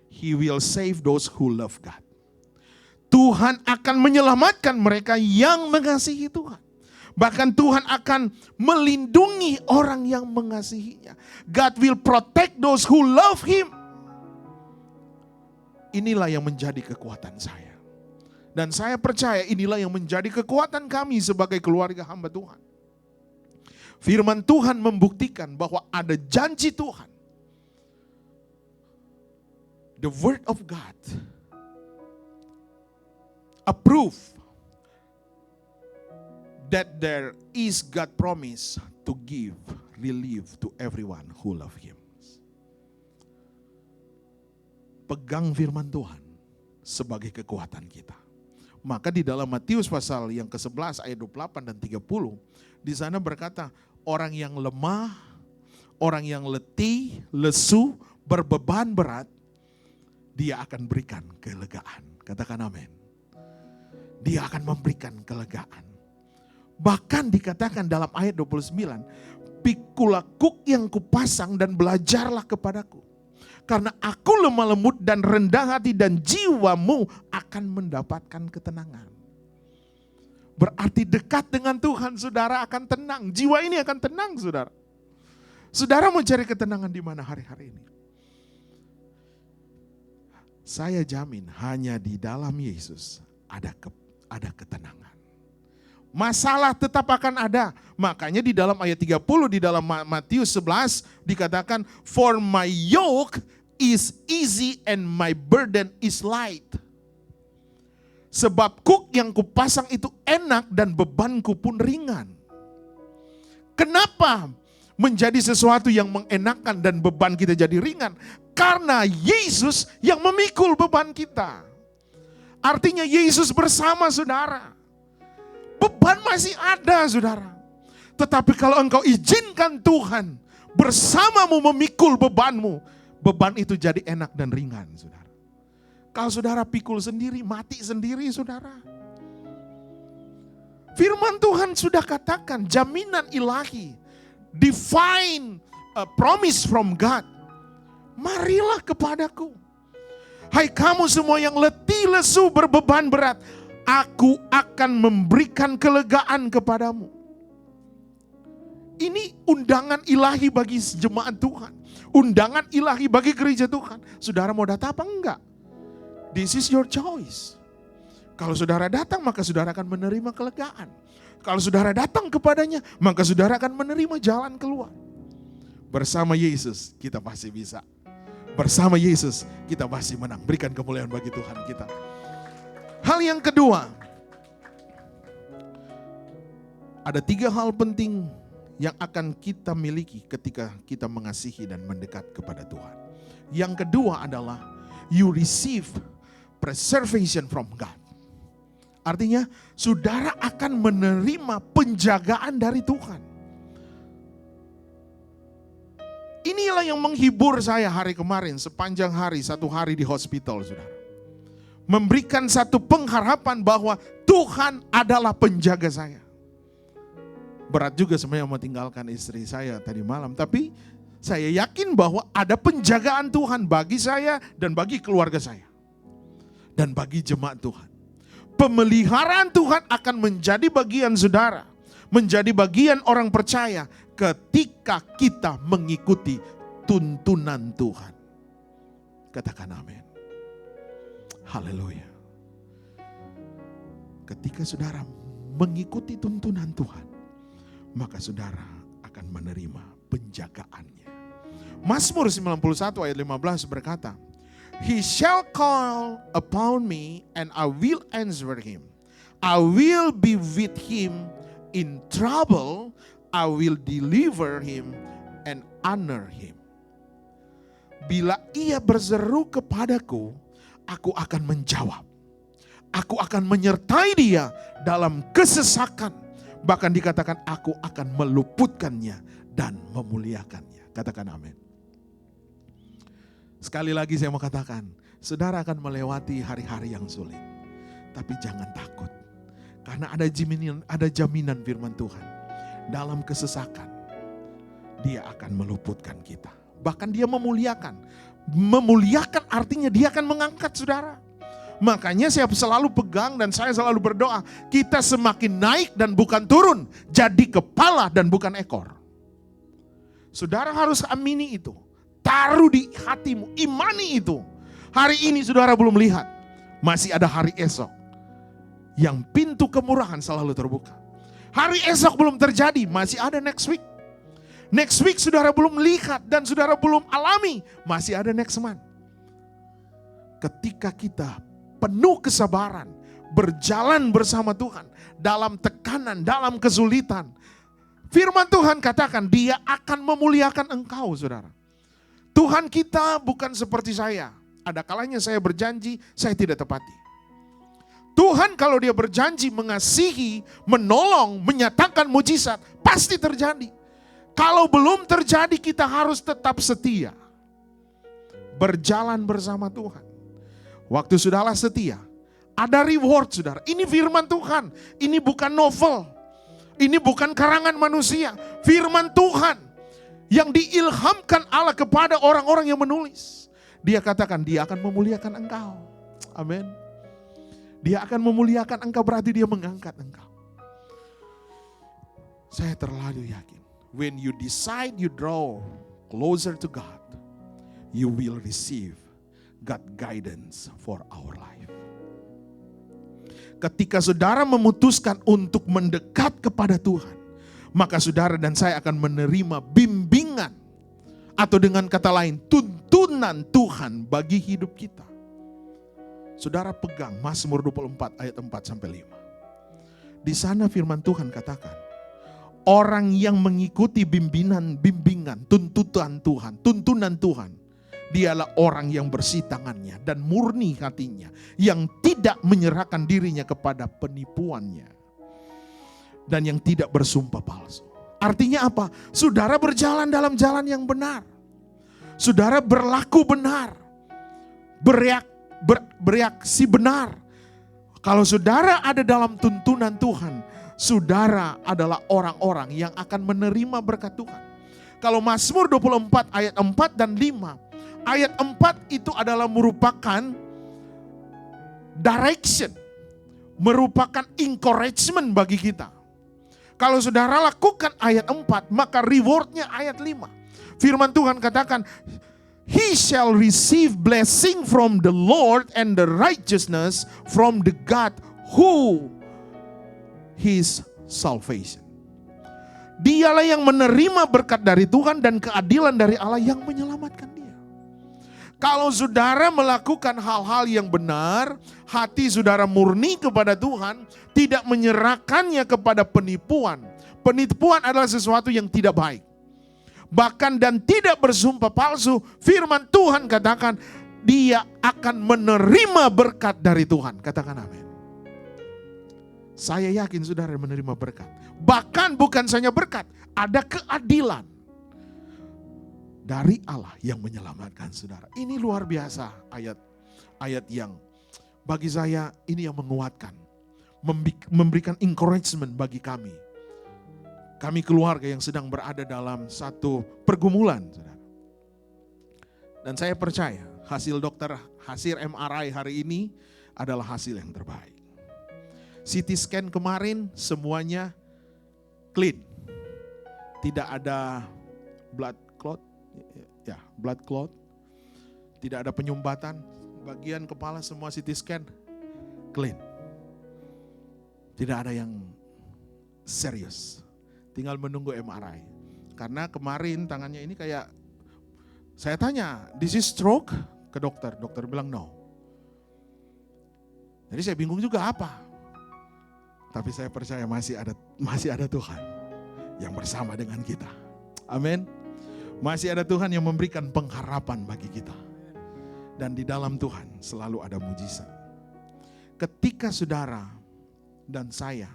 He will save those who love God. Tuhan akan menyelamatkan mereka yang mengasihi Tuhan. Bahkan Tuhan akan melindungi orang yang mengasihinya. God will protect those who love Him. Inilah yang menjadi kekuatan saya. Dan saya percaya inilah yang menjadi kekuatan kami sebagai keluarga hamba Tuhan. Firman Tuhan membuktikan bahwa ada janji Tuhan. The word of God approve that there is God promise to give relief to everyone who love Him. Pegang firman Tuhan sebagai kekuatan kita. Maka di dalam Matius pasal yang ke-11 ayat 28 dan 30, di sana berkata, orang yang lemah, orang yang letih, lesu, berbeban berat, dia akan berikan kelegaan. Katakan amin. Dia akan memberikan kelegaan. Bahkan dikatakan dalam ayat 29, pikulah kuk yang kupasang dan belajarlah kepadaku. Karena aku lemah lembut dan rendah hati dan jiwamu akan mendapatkan ketenangan. Berarti dekat dengan Tuhan, saudara akan tenang. Jiwa ini akan tenang, saudara. Saudara mau cari ketenangan di mana hari-hari ini? Saya jamin hanya di dalam Yesus ada ketenangan. Masalah tetap akan ada. Makanya di dalam ayat 30 di dalam Matius 11 dikatakan, "For my yoke is easy and my burden is light." Sebab kuk yang kupasang itu enak dan bebanku pun ringan. Kenapa menjadi sesuatu yang mengenakan dan beban kita jadi ringan? Karena Yesus yang memikul beban kita. Artinya Yesus bersama saudara. Beban masih ada, saudara. Tetapi kalau engkau izinkan Tuhan bersamamu memikul bebanmu, beban itu jadi enak dan ringan, saudara. Kalau saudara pikul sendiri, mati sendiri, saudara. Firman Tuhan sudah katakan, jaminan ilahi, divine promise from God. Marilah kepadaku. Hai kamu semua yang letih lesu berbeban berat, aku akan memberikan kelegaan kepadamu. Ini undangan ilahi bagi jemaat Tuhan. Undangan ilahi bagi gereja Tuhan. Saudara mau datang apa enggak? This is your choice. Kalau saudara datang, maka saudara akan menerima kelegaan. Kalau saudara datang kepadanya, maka saudara akan menerima jalan keluar. Bersama Yesus kita pasti bisa. Bersama Yesus kita pasti menang. Berikan kemuliaan bagi Tuhan kita. Hal yang kedua, ada 3 hal penting yang akan kita miliki ketika kita mengasihi dan mendekat kepada Tuhan. Yang kedua adalah you receive preservation from God. Artinya saudara akan menerima penjagaan dari Tuhan. Inilah yang menghibur saya hari kemarin sepanjang hari, 1 hari di hospital, saudara. Memberikan satu pengharapan bahwa Tuhan adalah penjaga saya. Berat juga sebenarnya meninggalkan istri saya tadi malam. Tapi saya yakin bahwa ada penjagaan Tuhan bagi saya dan bagi keluarga saya. Dan bagi jemaat Tuhan. Pemeliharaan Tuhan akan menjadi bagian saudara. Menjadi bagian orang percaya ketika kita mengikuti tuntunan Tuhan. Katakan amin. Haleluya. Ketika saudara mengikuti tuntunan Tuhan, maka saudara akan menerima penjagaannya. Mazmur 91 ayat 15 berkata, He shall call upon me and I will answer him. I will be with him in trouble. I will deliver him and honor him. Bila ia berseru kepadaku, aku akan menjawab. Aku akan menyertai dia dalam kesesakan. Bahkan dikatakan aku akan meluputkannya dan memuliakannya. Katakan amin. Sekali lagi saya mau katakan, saudara akan melewati hari-hari yang sulit. Tapi jangan takut. Karena ada jaminan firman Tuhan. Dalam kesesakan, dia akan meluputkan kita. Bahkan dia memuliakan. Memuliakan artinya dia akan mengangkat saudara. Makanya saya selalu pegang dan saya selalu berdoa. Kita semakin naik dan bukan turun. Jadi kepala dan bukan ekor. Saudara harus amini itu. Taruh di hatimu, imani itu. Hari ini saudara belum lihat. Masih ada hari esok. Yang pintu kemurahan selalu terbuka. Hari esok belum terjadi, masih ada next week. Next week saudara belum lihat dan saudara belum alami, masih ada next month. Ketika kita penuh kesabaran, berjalan bersama Tuhan, dalam tekanan, dalam kesulitan. Firman Tuhan katakan, dia akan memuliakan engkau saudara. Tuhan kita bukan seperti saya. Ada kalanya saya berjanji, saya tidak tepati. Tuhan kalau dia berjanji mengasihi, menolong, menyatakan mujizat, pasti terjadi. Kalau belum terjadi kita harus tetap setia. Berjalan bersama Tuhan. Waktu sudahlah setia, ada reward saudara. Ini firman Tuhan, ini bukan novel. Ini bukan karangan manusia. Firman Tuhan yang diilhamkan Allah kepada orang-orang yang menulis. Dia katakan dia akan memuliakan engkau. Amin. Dia akan memuliakan engkau, berarti dia mengangkat engkau. Saya terlalu yakin. When you decide you draw closer to God, you will receive God guidance for our life. Ketika saudara memutuskan untuk mendekat kepada Tuhan, maka saudara dan saya akan menerima bimbingan, atau dengan kata lain, tuntunan Tuhan bagi hidup kita. Saudara pegang Mazmur 24 ayat 4-5. Di sana firman Tuhan katakan, orang yang mengikuti bimbingan, tuntunan Tuhan, dialah orang yang bersih tangannya dan murni hatinya, yang tidak menyerahkan dirinya kepada penipuannya, dan yang tidak bersumpah palsu. Artinya apa? Saudara berjalan dalam jalan yang benar. Saudara berlaku benar. Bereaksi benar. Kalau saudara ada dalam tuntunan Tuhan, saudara adalah orang-orang yang akan menerima berkat Tuhan. Kalau Mazmur 24 ayat 4 dan 5. Ayat 4 itu adalah merupakan direction. Merupakan encouragement bagi kita. Kalau saudara lakukan ayat 4, maka rewardnya ayat 5. Firman Tuhan katakan, He shall receive blessing from the Lord and the righteousness from the God who his salvation. Dialah yang menerima berkat dari Tuhan dan keadilan dari Allah yang menyelamatkan dia. Kalau saudara melakukan hal-hal yang benar, hati saudara murni kepada Tuhan, tidak menyerahkannya kepada penipuan. Penipuan adalah sesuatu yang tidak baik. Bahkan dan tidak bersumpah palsu, firman Tuhan katakan dia akan menerima berkat dari Tuhan. Katakan amin. Saya yakin saudara menerima berkat. Bahkan bukan saja berkat, ada keadilan dari Allah yang menyelamatkan saudara. Ini luar biasa ayat yang bagi saya ini yang menguatkan, memberikan encouragement bagi kami. Kami keluarga yang sedang berada dalam satu pergumulan, saudara. Dan saya percaya hasil MRI hari ini adalah hasil yang terbaik. CT scan kemarin semuanya clean. Tidak ada blood clot. Tidak ada penyumbatan. Bagian kepala semua CT scan clean. Tidak ada yang serius. Tinggal menunggu MRI. Karena kemarin tangannya ini kayak, saya tanya, this is stroke? Ke dokter. Dokter bilang no. Jadi saya bingung juga apa. Tapi saya percaya masih ada Tuhan yang bersama dengan kita. Amin. Masih ada Tuhan yang memberikan pengharapan bagi kita. Dan di dalam Tuhan selalu ada mujizat. Ketika saudara dan saya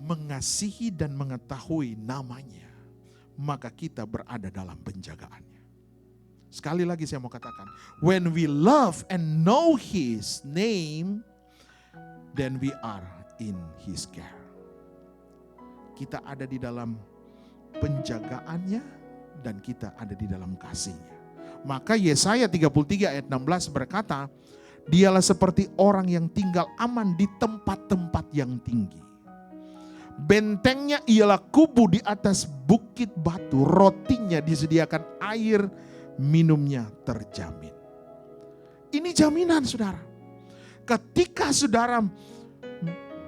mengasihi dan mengetahui namanya, maka kita berada dalam penjagaannya. Sekali lagi saya mau katakan, when we love and know His name, then we are in His care. Kita ada di dalam penjagaannya dan kita ada di dalam kasih-Nya. Maka Yesaya 33 ayat 16 berkata, dialah seperti orang yang tinggal aman di tempat-tempat yang tinggi. Bentengnya ialah kubu di atas bukit batu, rotinya disediakan air, minumnya terjamin. Ini jaminan saudara. Ketika saudara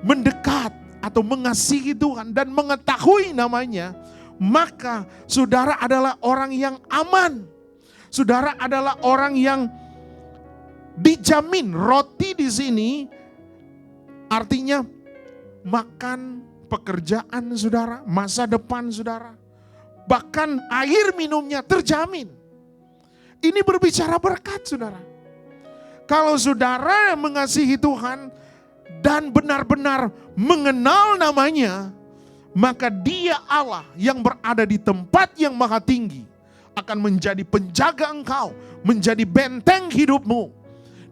mendekat atau mengasihi Tuhan dan mengetahui namanya, maka saudara adalah orang yang aman. Saudara adalah orang yang dijamin. Roti di sini artinya makan, pekerjaan saudara, masa depan saudara, bahkan air minumnya terjamin. Ini berbicara berkat saudara. Kalau saudara mengasihi Tuhan dan benar-benar mengenal namanya, maka Dia Allah yang berada di tempat yang maha tinggi akan menjadi penjaga engkau, menjadi benteng hidupmu.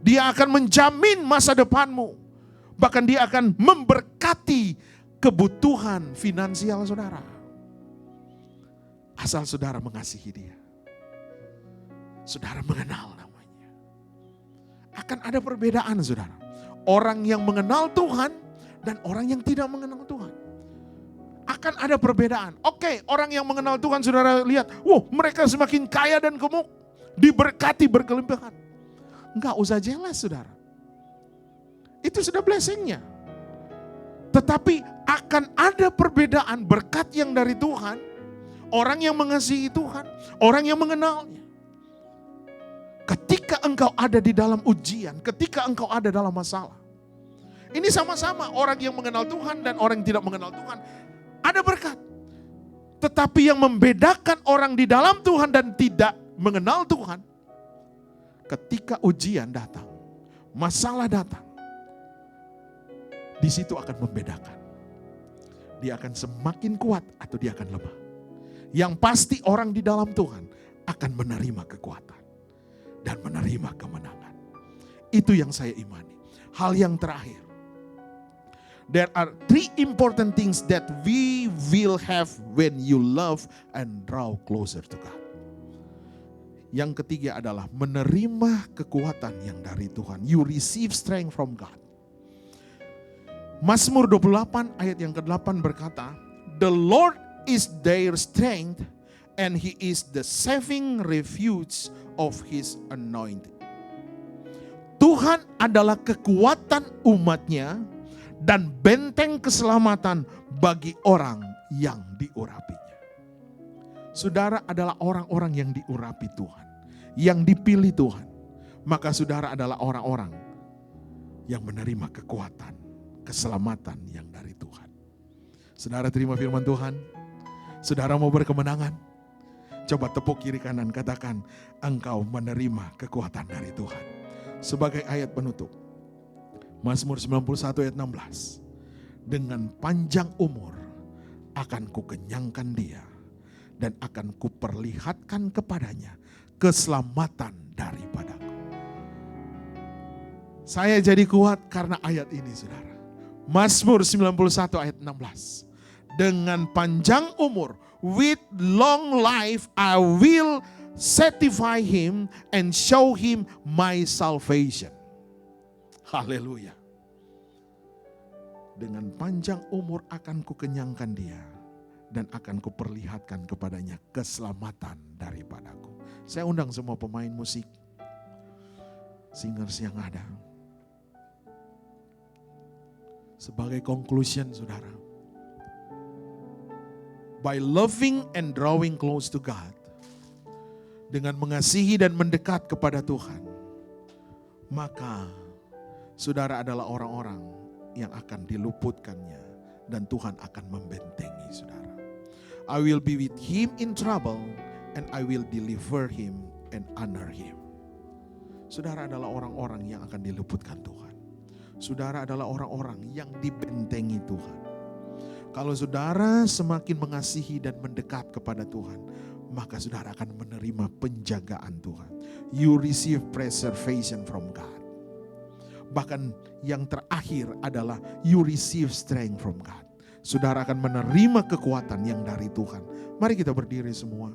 Dia akan menjamin masa depanmu. Bahkan Dia akan memberkati kebutuhan finansial saudara. Asal saudara mengasihi Dia. saudara mengenal namanya. Akan ada perbedaan saudara. Orang yang mengenal Tuhan dan orang yang tidak mengenal Tuhan. Akan ada perbedaan. Oke, orang yang mengenal Tuhan saudara lihat, mereka semakin kaya dan gemuk, diberkati berkelimpahan. Enggak usah jelas saudara. Itu sudah blessingnya. Tetapi akan ada perbedaan berkat yang dari Tuhan, orang yang mengasihi Tuhan, orang yang mengenalnya. Ketika engkau ada di dalam ujian, ketika engkau ada dalam masalah. Ini sama-sama orang yang mengenal Tuhan dan orang yang tidak mengenal Tuhan. Ada berkat. Tetapi yang membedakan orang di dalam Tuhan dan tidak mengenal Tuhan, ketika ujian datang, masalah datang, di situ akan membedakan. Dia akan semakin kuat atau dia akan lemah. Yang pasti orang di dalam Tuhan akan menerima kekuatan dan menerima kemenangan. Itu yang saya imani. Hal yang terakhir. There are 3 important things that we will have when you love and draw closer to God. Yang ketiga adalah menerima kekuatan yang dari Tuhan. You receive strength from God. Mazmur 28 ayat yang ke-8 berkata, The Lord is their strength and He is the saving refuge of His anointed. Tuhan adalah kekuatan umatnya dan benteng keselamatan bagi orang yang diurapinya. Saudara adalah orang-orang yang diurapi Tuhan, yang dipilih Tuhan. Maka saudara adalah orang-orang yang menerima kekuatan, keselamatan yang dari Tuhan. Saudara terima firman Tuhan. Saudara mau berkemenangan. Coba tepuk kiri kanan, katakan, engkau menerima kekuatan dari Tuhan. Sebagai ayat penutup, Mazmur 91 ayat 16. Dengan panjang umur akan kukenyangkan dia dan akan kuperlihatkan kepadanya keselamatan daripadaku. Saya jadi kuat karena ayat ini saudara. Mazmur 91 ayat 16. Dengan panjang umur, with long life I will satisfy him and show him my salvation. Haleluya. Dengan panjang umur akan kukenyangkan dia dan akan kuperlihatkan kepadanya keselamatan daripadaku. Saya undang semua pemain musik, singers yang ada. Sebagai conclusion saudara, by loving and drawing close to God, dengan mengasihi dan mendekat kepada Tuhan, maka saudara adalah orang-orang yang akan diluputkannya dan Tuhan akan membentengi saudara. I will be with him in trouble and I will deliver him and honor him. Saudara adalah orang-orang yang akan diluputkan Tuhan. Saudara adalah orang-orang yang dibentengi Tuhan. Kalau saudara semakin mengasihi dan mendekat kepada Tuhan, maka saudara akan menerima penjagaan Tuhan. You receive preservation from God. Bahkan yang terakhir adalah you receive strength from God. Saudara akan menerima kekuatan yang dari Tuhan. Mari kita berdiri semua.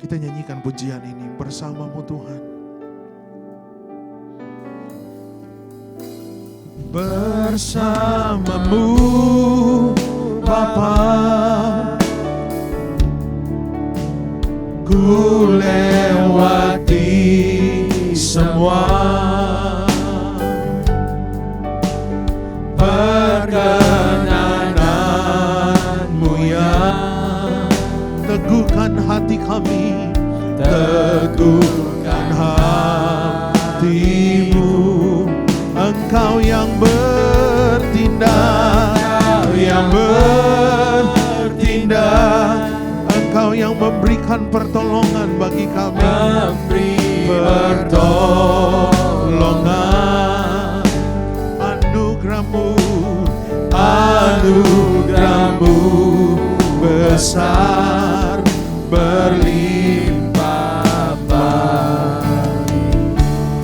Kita nyanyikan pujian ini bersamamu Tuhan. Bersamamu Bapa, ku lewati semua perkenananmu yang teguhkan hati kami, teguhkan hatimu. Engkau yang bertindak, Engkau yang memberikan pertolongan bagi kami, pertolongan. Anugerahmu besar, berlimpah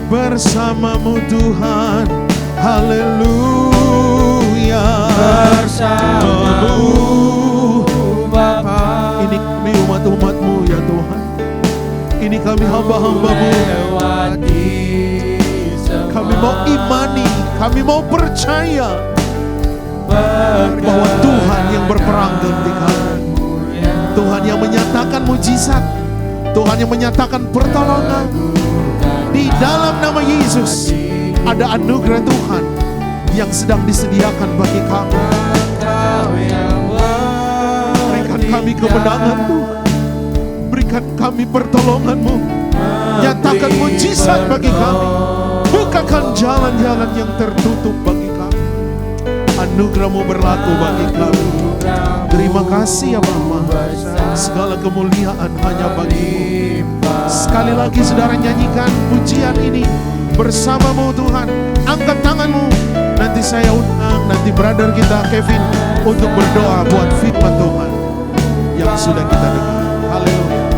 bersamamu Tuhan. Haleluya. Bersamamu Bapa. Ini hamba-hamba-Mu. Kami mau imani, kami mau percaya bahwa Tuhan yang berperang ganti kami. Tuhan yang menyatakan mujizat, Tuhan yang menyatakan pertolongan. Di dalam nama Yesus ada anugerah Tuhan yang sedang disediakan bagi kami. Berikan kami kemenangan Tuhan, berikan kami pertolongan-Mu, nyatakan mujizat bagi kami, bukakan jalan-jalan yang tertutup bagi kami. Anugerah-Mu berlaku bagi kami. Terima kasih ya Bapa, segala kemuliaan hanya bagi-Mu. Sekali lagi saudara nyanyikan pujian ini bersama-Mu Tuhan. Angkat tangan-Mu. Nanti saya undang, nanti brother kita Kevin untuk berdoa buat firman Tuhan yang sudah kita dengar. Haleluya.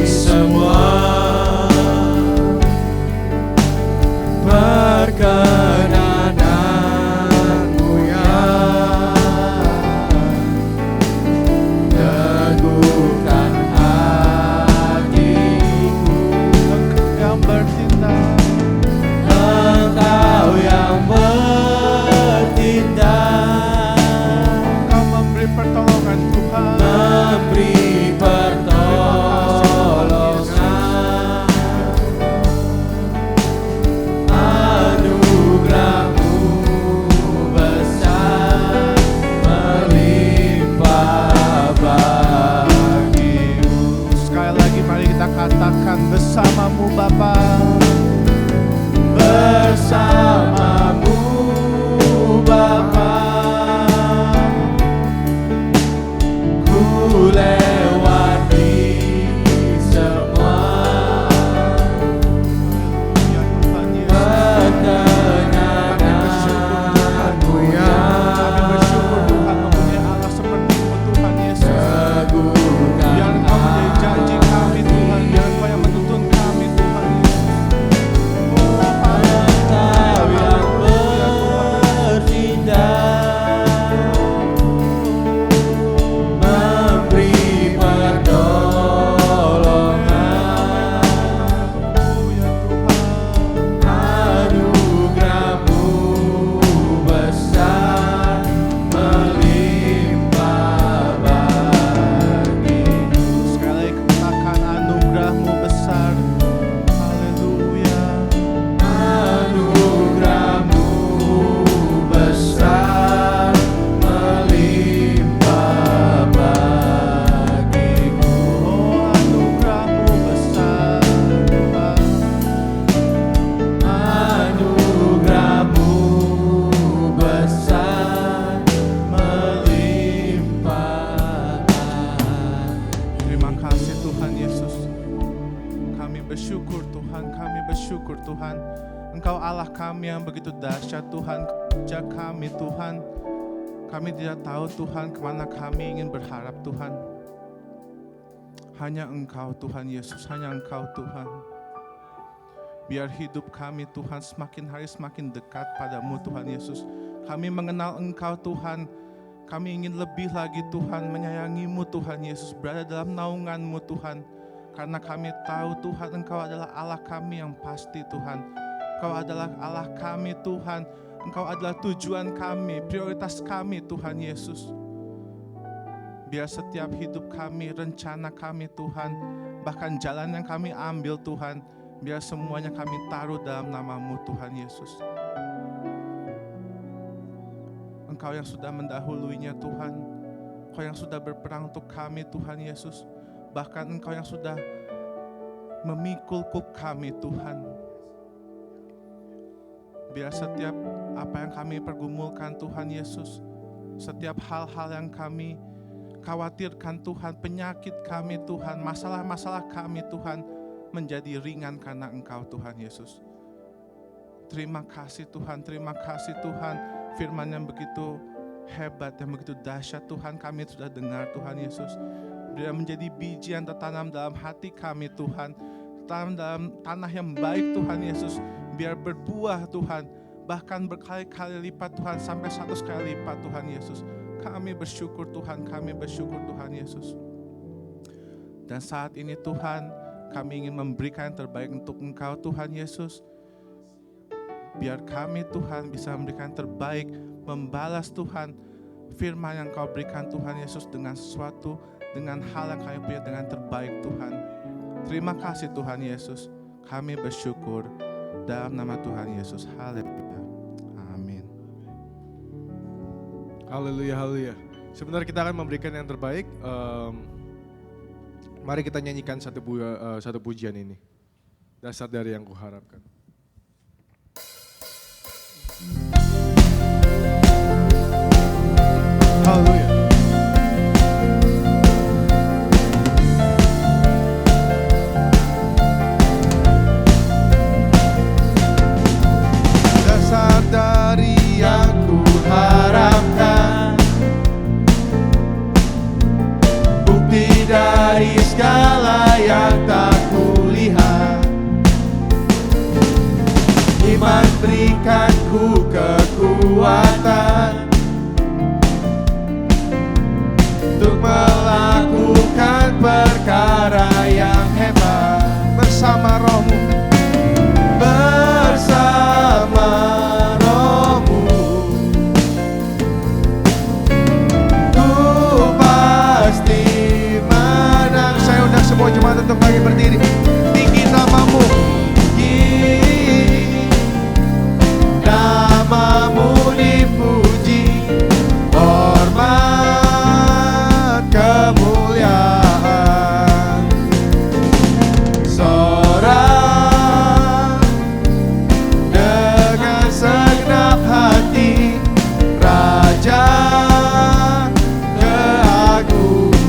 Semua perkenananmu yang teguhkan hatiku. yang bertindak, Engkau yang bertindak, Engkau memberi pertolongan Tuhan. memberi pertolongan. Anugerah-Mu besar, melimpah bagiku. Sekali lagi mari kita katakan bersama-Mu Bapa. Bersama-Mu Bapa, ku lewati semua Ya Tuhan Yesus, perkenananmu kami yang bersyukur Tuhan mempunyai Allah seperti-Mu Tuhan Yesus. teguhkan Biar Engkau menjadi janji kami Tuhan, biar Engkau yang menuntun kami Tuhan Yesus. Oh Engkau yang bertindak, memberi pertolongan. Anugerah-Mu besar, melimpah bagiku. sekali lagi katakan anugerah-Mu besar. Haleluya. Anugerah-Mu besar, melimpah bagiku. Oh anugerah-Mu besar Tuhan. Anugerah-Mu besar, melimpah. Terima kasih Tuhan Yesus. Kami bersyukur Tuhan, kami bersyukur Tuhan. Engkau Allah kami yang begitu dahsyat Tuhan. Kerja kami Tuhan. Kami tidak tahu Tuhan kemana kami ingin berharap Tuhan. Hanya Engkau Tuhan Yesus, hanya Engkau Tuhan. Biar hidup kami Tuhan semakin hari semakin dekat padamu Tuhan Yesus. Kami mengenal Engkau Tuhan. Kami ingin lebih lagi Tuhan menyayangimu Tuhan Yesus, berada dalam naunganmu Tuhan. Karena kami tahu Tuhan Engkau adalah Allah kami yang pasti Tuhan. Engkau adalah Allah kami Tuhan. Engkau adalah tujuan kami, prioritas kami Tuhan Yesus. Biar setiap hidup kami, rencana kami Tuhan, bahkan jalan yang kami ambil Tuhan, biar semuanya kami taruh dalam nama-Mu Tuhan Yesus. Engkau yang sudah mendahuluinya Tuhan, Engkau yang sudah berperang untuk kami Tuhan Yesus. Bahkan Engkau yang sudah memikul kuk kami Tuhan. Biar setiap apa yang kami pergumulkan Tuhan Yesus, setiap hal-hal yang kami khawatirkan Tuhan, penyakit kami Tuhan, masalah-masalah kami Tuhan, menjadi ringan karena Engkau Tuhan Yesus. Terima kasih Tuhan, terima kasih Tuhan. Firman yang begitu hebat, yang begitu dahsyat Tuhan, kami sudah dengar Tuhan Yesus. Biar menjadi biji yang tertanam dalam hati kami Tuhan, tertanam dalam tanah yang baik Tuhan Yesus. Biar berbuah Tuhan, bahkan berkali-kali lipat Tuhan, sampai 100 kali lipat Tuhan Yesus. Kami bersyukur Tuhan, kami bersyukur Tuhan Yesus. Dan saat ini Tuhan, kami ingin memberikan yang terbaik untuk Engkau Tuhan Yesus. Biar kami Tuhan bisa memberikan yang terbaik, membalas Tuhan firman yang Kau berikan Tuhan Yesus dengan sesuatu, dengan hal yang kami punya dengan terbaik Tuhan. Terima kasih Tuhan Yesus. Kami bersyukur dalam nama Tuhan Yesus. Haleluya. Amin. Haleluya, haleluya. Sebentar kita akan memberikan yang terbaik. Mari kita nyanyikan satu pujian ini. Dasar dari yang kuharapkan. Haleluya. Dasar dari yang kuharapkan, bukti dari segala yang tak kulihat. Iman berikanku kekuatan untuk melakukan perkara yang hebat bersama Roh-Mu. Bersama Roh-Mu ku pasti menang. Saya undang semua jemaat untuk bagi berdiri. Tinggi namamu, namamu dipuji, hormat kemuliaan. Sorak dengan segenap hati, Raja keagungan.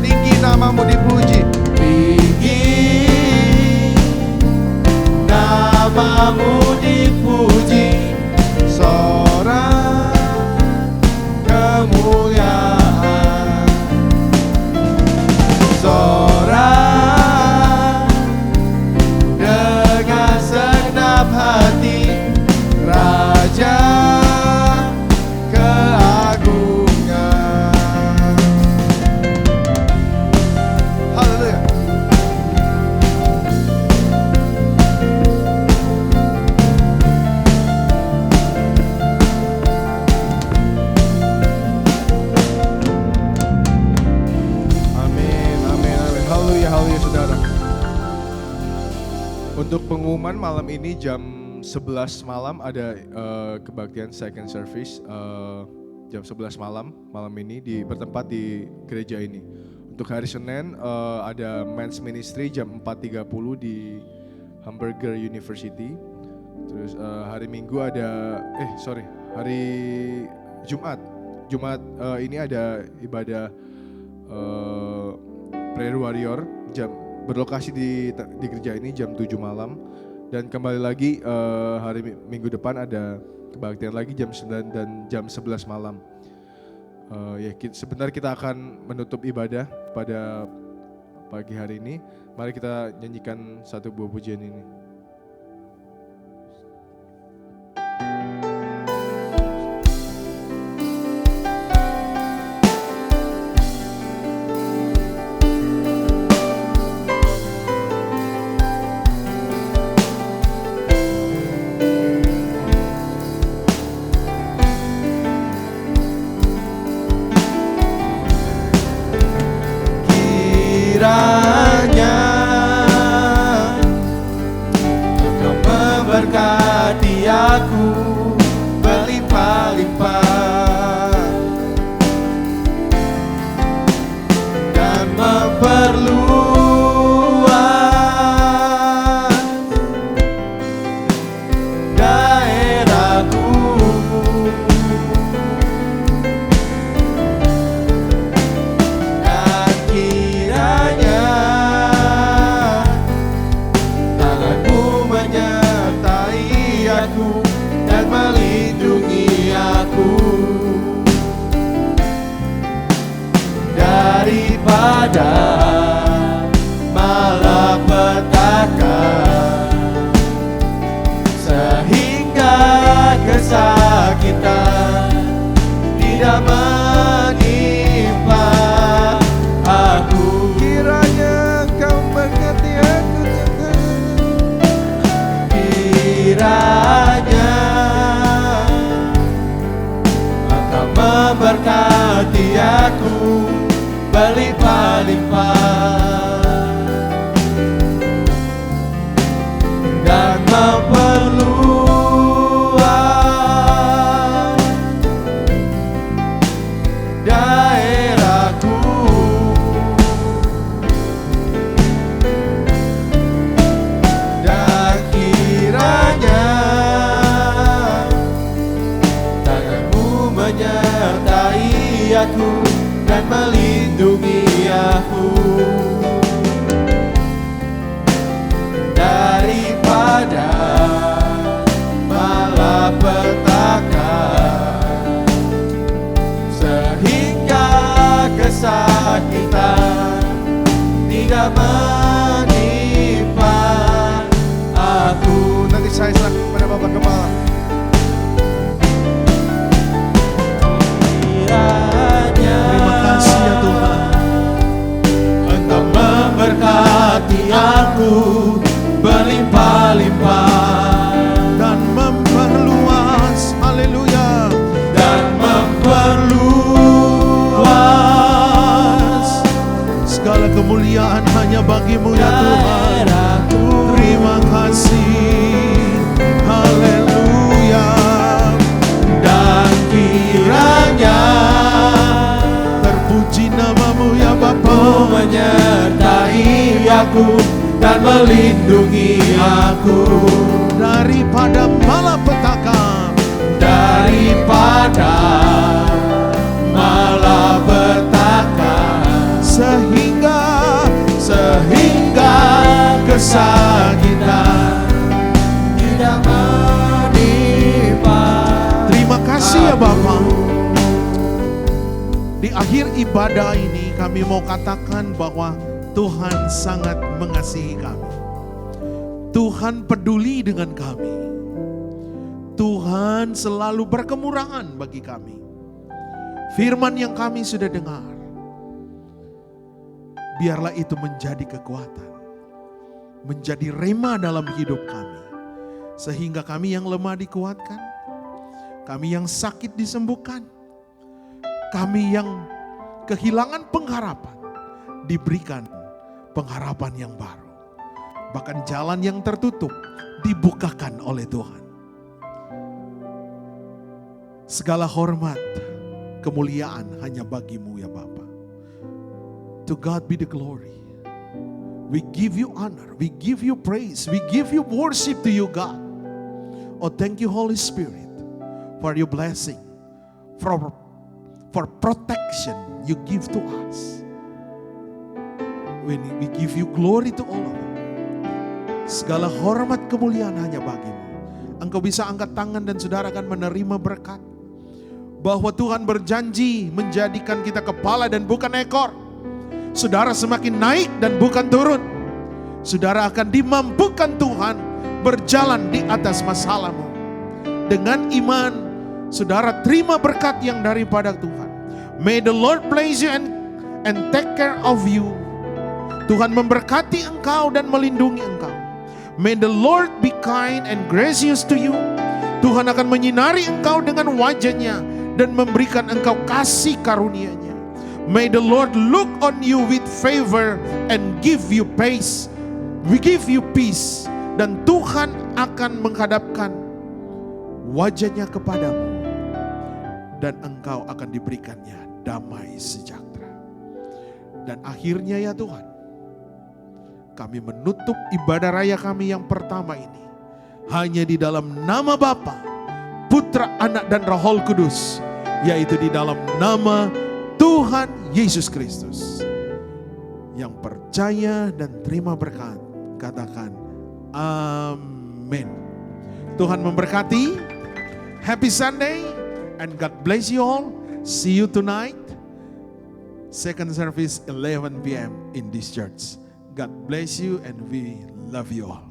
Tinggi namamu dipuji, tinggi namamu dipuji, sorak kemuliaan. Sorak dengan segenap hati, Raja keagungan. Haleluya. Amin, amin, amin. Haleluya, haleluya saudara. Untuk pengumuman malam ini jam 11 malam ada kebaktian second service jam 11 malam ini bertempat di gereja ini. Untuk hari Senin ada Men's Ministry jam 4.30 di Hamburger University. Terus hari Minggu ada hari Jumat ini ada ibadah Prayer Warrior berlokasi di gereja ini jam 7 malam. Dan kembali lagi hari Minggu depan ada kebaktian lagi jam 9 dan jam 11 malam. Sebentar kita akan menutup ibadah pada pagi hari ini. Mari kita nyanyikan satu buah pujian ini. Kiranya Engkau memberkati aku berlimpah-limpah dan memperluas daerahku. Dan kiranya tanganmu menyertai menimpa aku. Kiranya Engkau berkati aku Tuhan. Kiranya Engkau memberkati aku berlimpah-limpah dan memperluas daerahku. Dan kiranya tanganmu menyertai aku dan melindungi aku daripada malapetaka, sehingga kesakitan tidak menimpa aku. Nanti saya serahkan kepada Bapak Gembala. Terima kasih ya Tuhan. Engkau memberkati aku berlimpah-limpah Dan memperluas, haleluya, dan memperluas segala kemuliaan hanya bagimu ya Tuhan. daerahku. Terima kasih, haleluya. Dan kiranya Terpuji namamu ya Bapa. Kau menyertai aku dan melindungi aku Daripada malapetaka, daripada malapetaka, sehingga kesakitan tidak menimpa. terima kasih ya Bapa. Di akhir ibadah ini kami mau katakan bahwa Tuhan sangat mengasihi kami. Tuhan peduli dengan kami. Tuhan selalu berkemurahan bagi kami. Firman yang kami sudah dengar, biarlah itu menjadi kekuatan, menjadi rema dalam hidup kami. Sehingga kami yang lemah dikuatkan, kami yang sakit disembuhkan, kami yang kehilangan pengharapan diberikan pengharapan yang baru. Bahkan jalan yang tertutup dibukakan oleh Tuhan. Segala hormat, kemuliaan hanya bagimu ya Bapa. To God be the glory. We give you honor, we give you praise, we give you worship to you God. Oh, thank you Holy Spirit for your blessing, for protection you give to us. When we give you glory to all of it. Segala hormat kemuliaan hanya bagimu. Engkau bisa angkat tangan dan saudara akan menerima berkat. Bahwa Tuhan berjanji menjadikan kita kepala dan bukan ekor. Saudara semakin naik dan bukan turun. Saudara akan dimampukan Tuhan berjalan di atas masalahmu. Dengan iman, saudara terima berkat yang daripada Tuhan. May the Lord bless you and take care of you. Tuhan memberkati engkau dan melindungi engkau. May the Lord be kind and gracious to you. Tuhan akan menyinari engkau dengan wajah-Nya dan memberikan engkau kasih karunia-Nya. May the Lord look on you with favor and give you peace. We give you peace. Dan Tuhan akan menghadapkan wajah-Nya kepadamu. Dan engkau akan diberikannya damai sejahtera. Dan akhirnya ya Tuhan, kami menutup ibadah raya kami yang pertama ini hanya di dalam nama Bapa, Putra, Anak dan Roh Kudus, yaitu di dalam nama Tuhan Yesus Kristus. Yang percaya dan terima berkat, katakan amin. Tuhan memberkati. Happy Sunday and God bless you all. See you tonight. Second service 11 p.m. in this church. God bless you and we love you all.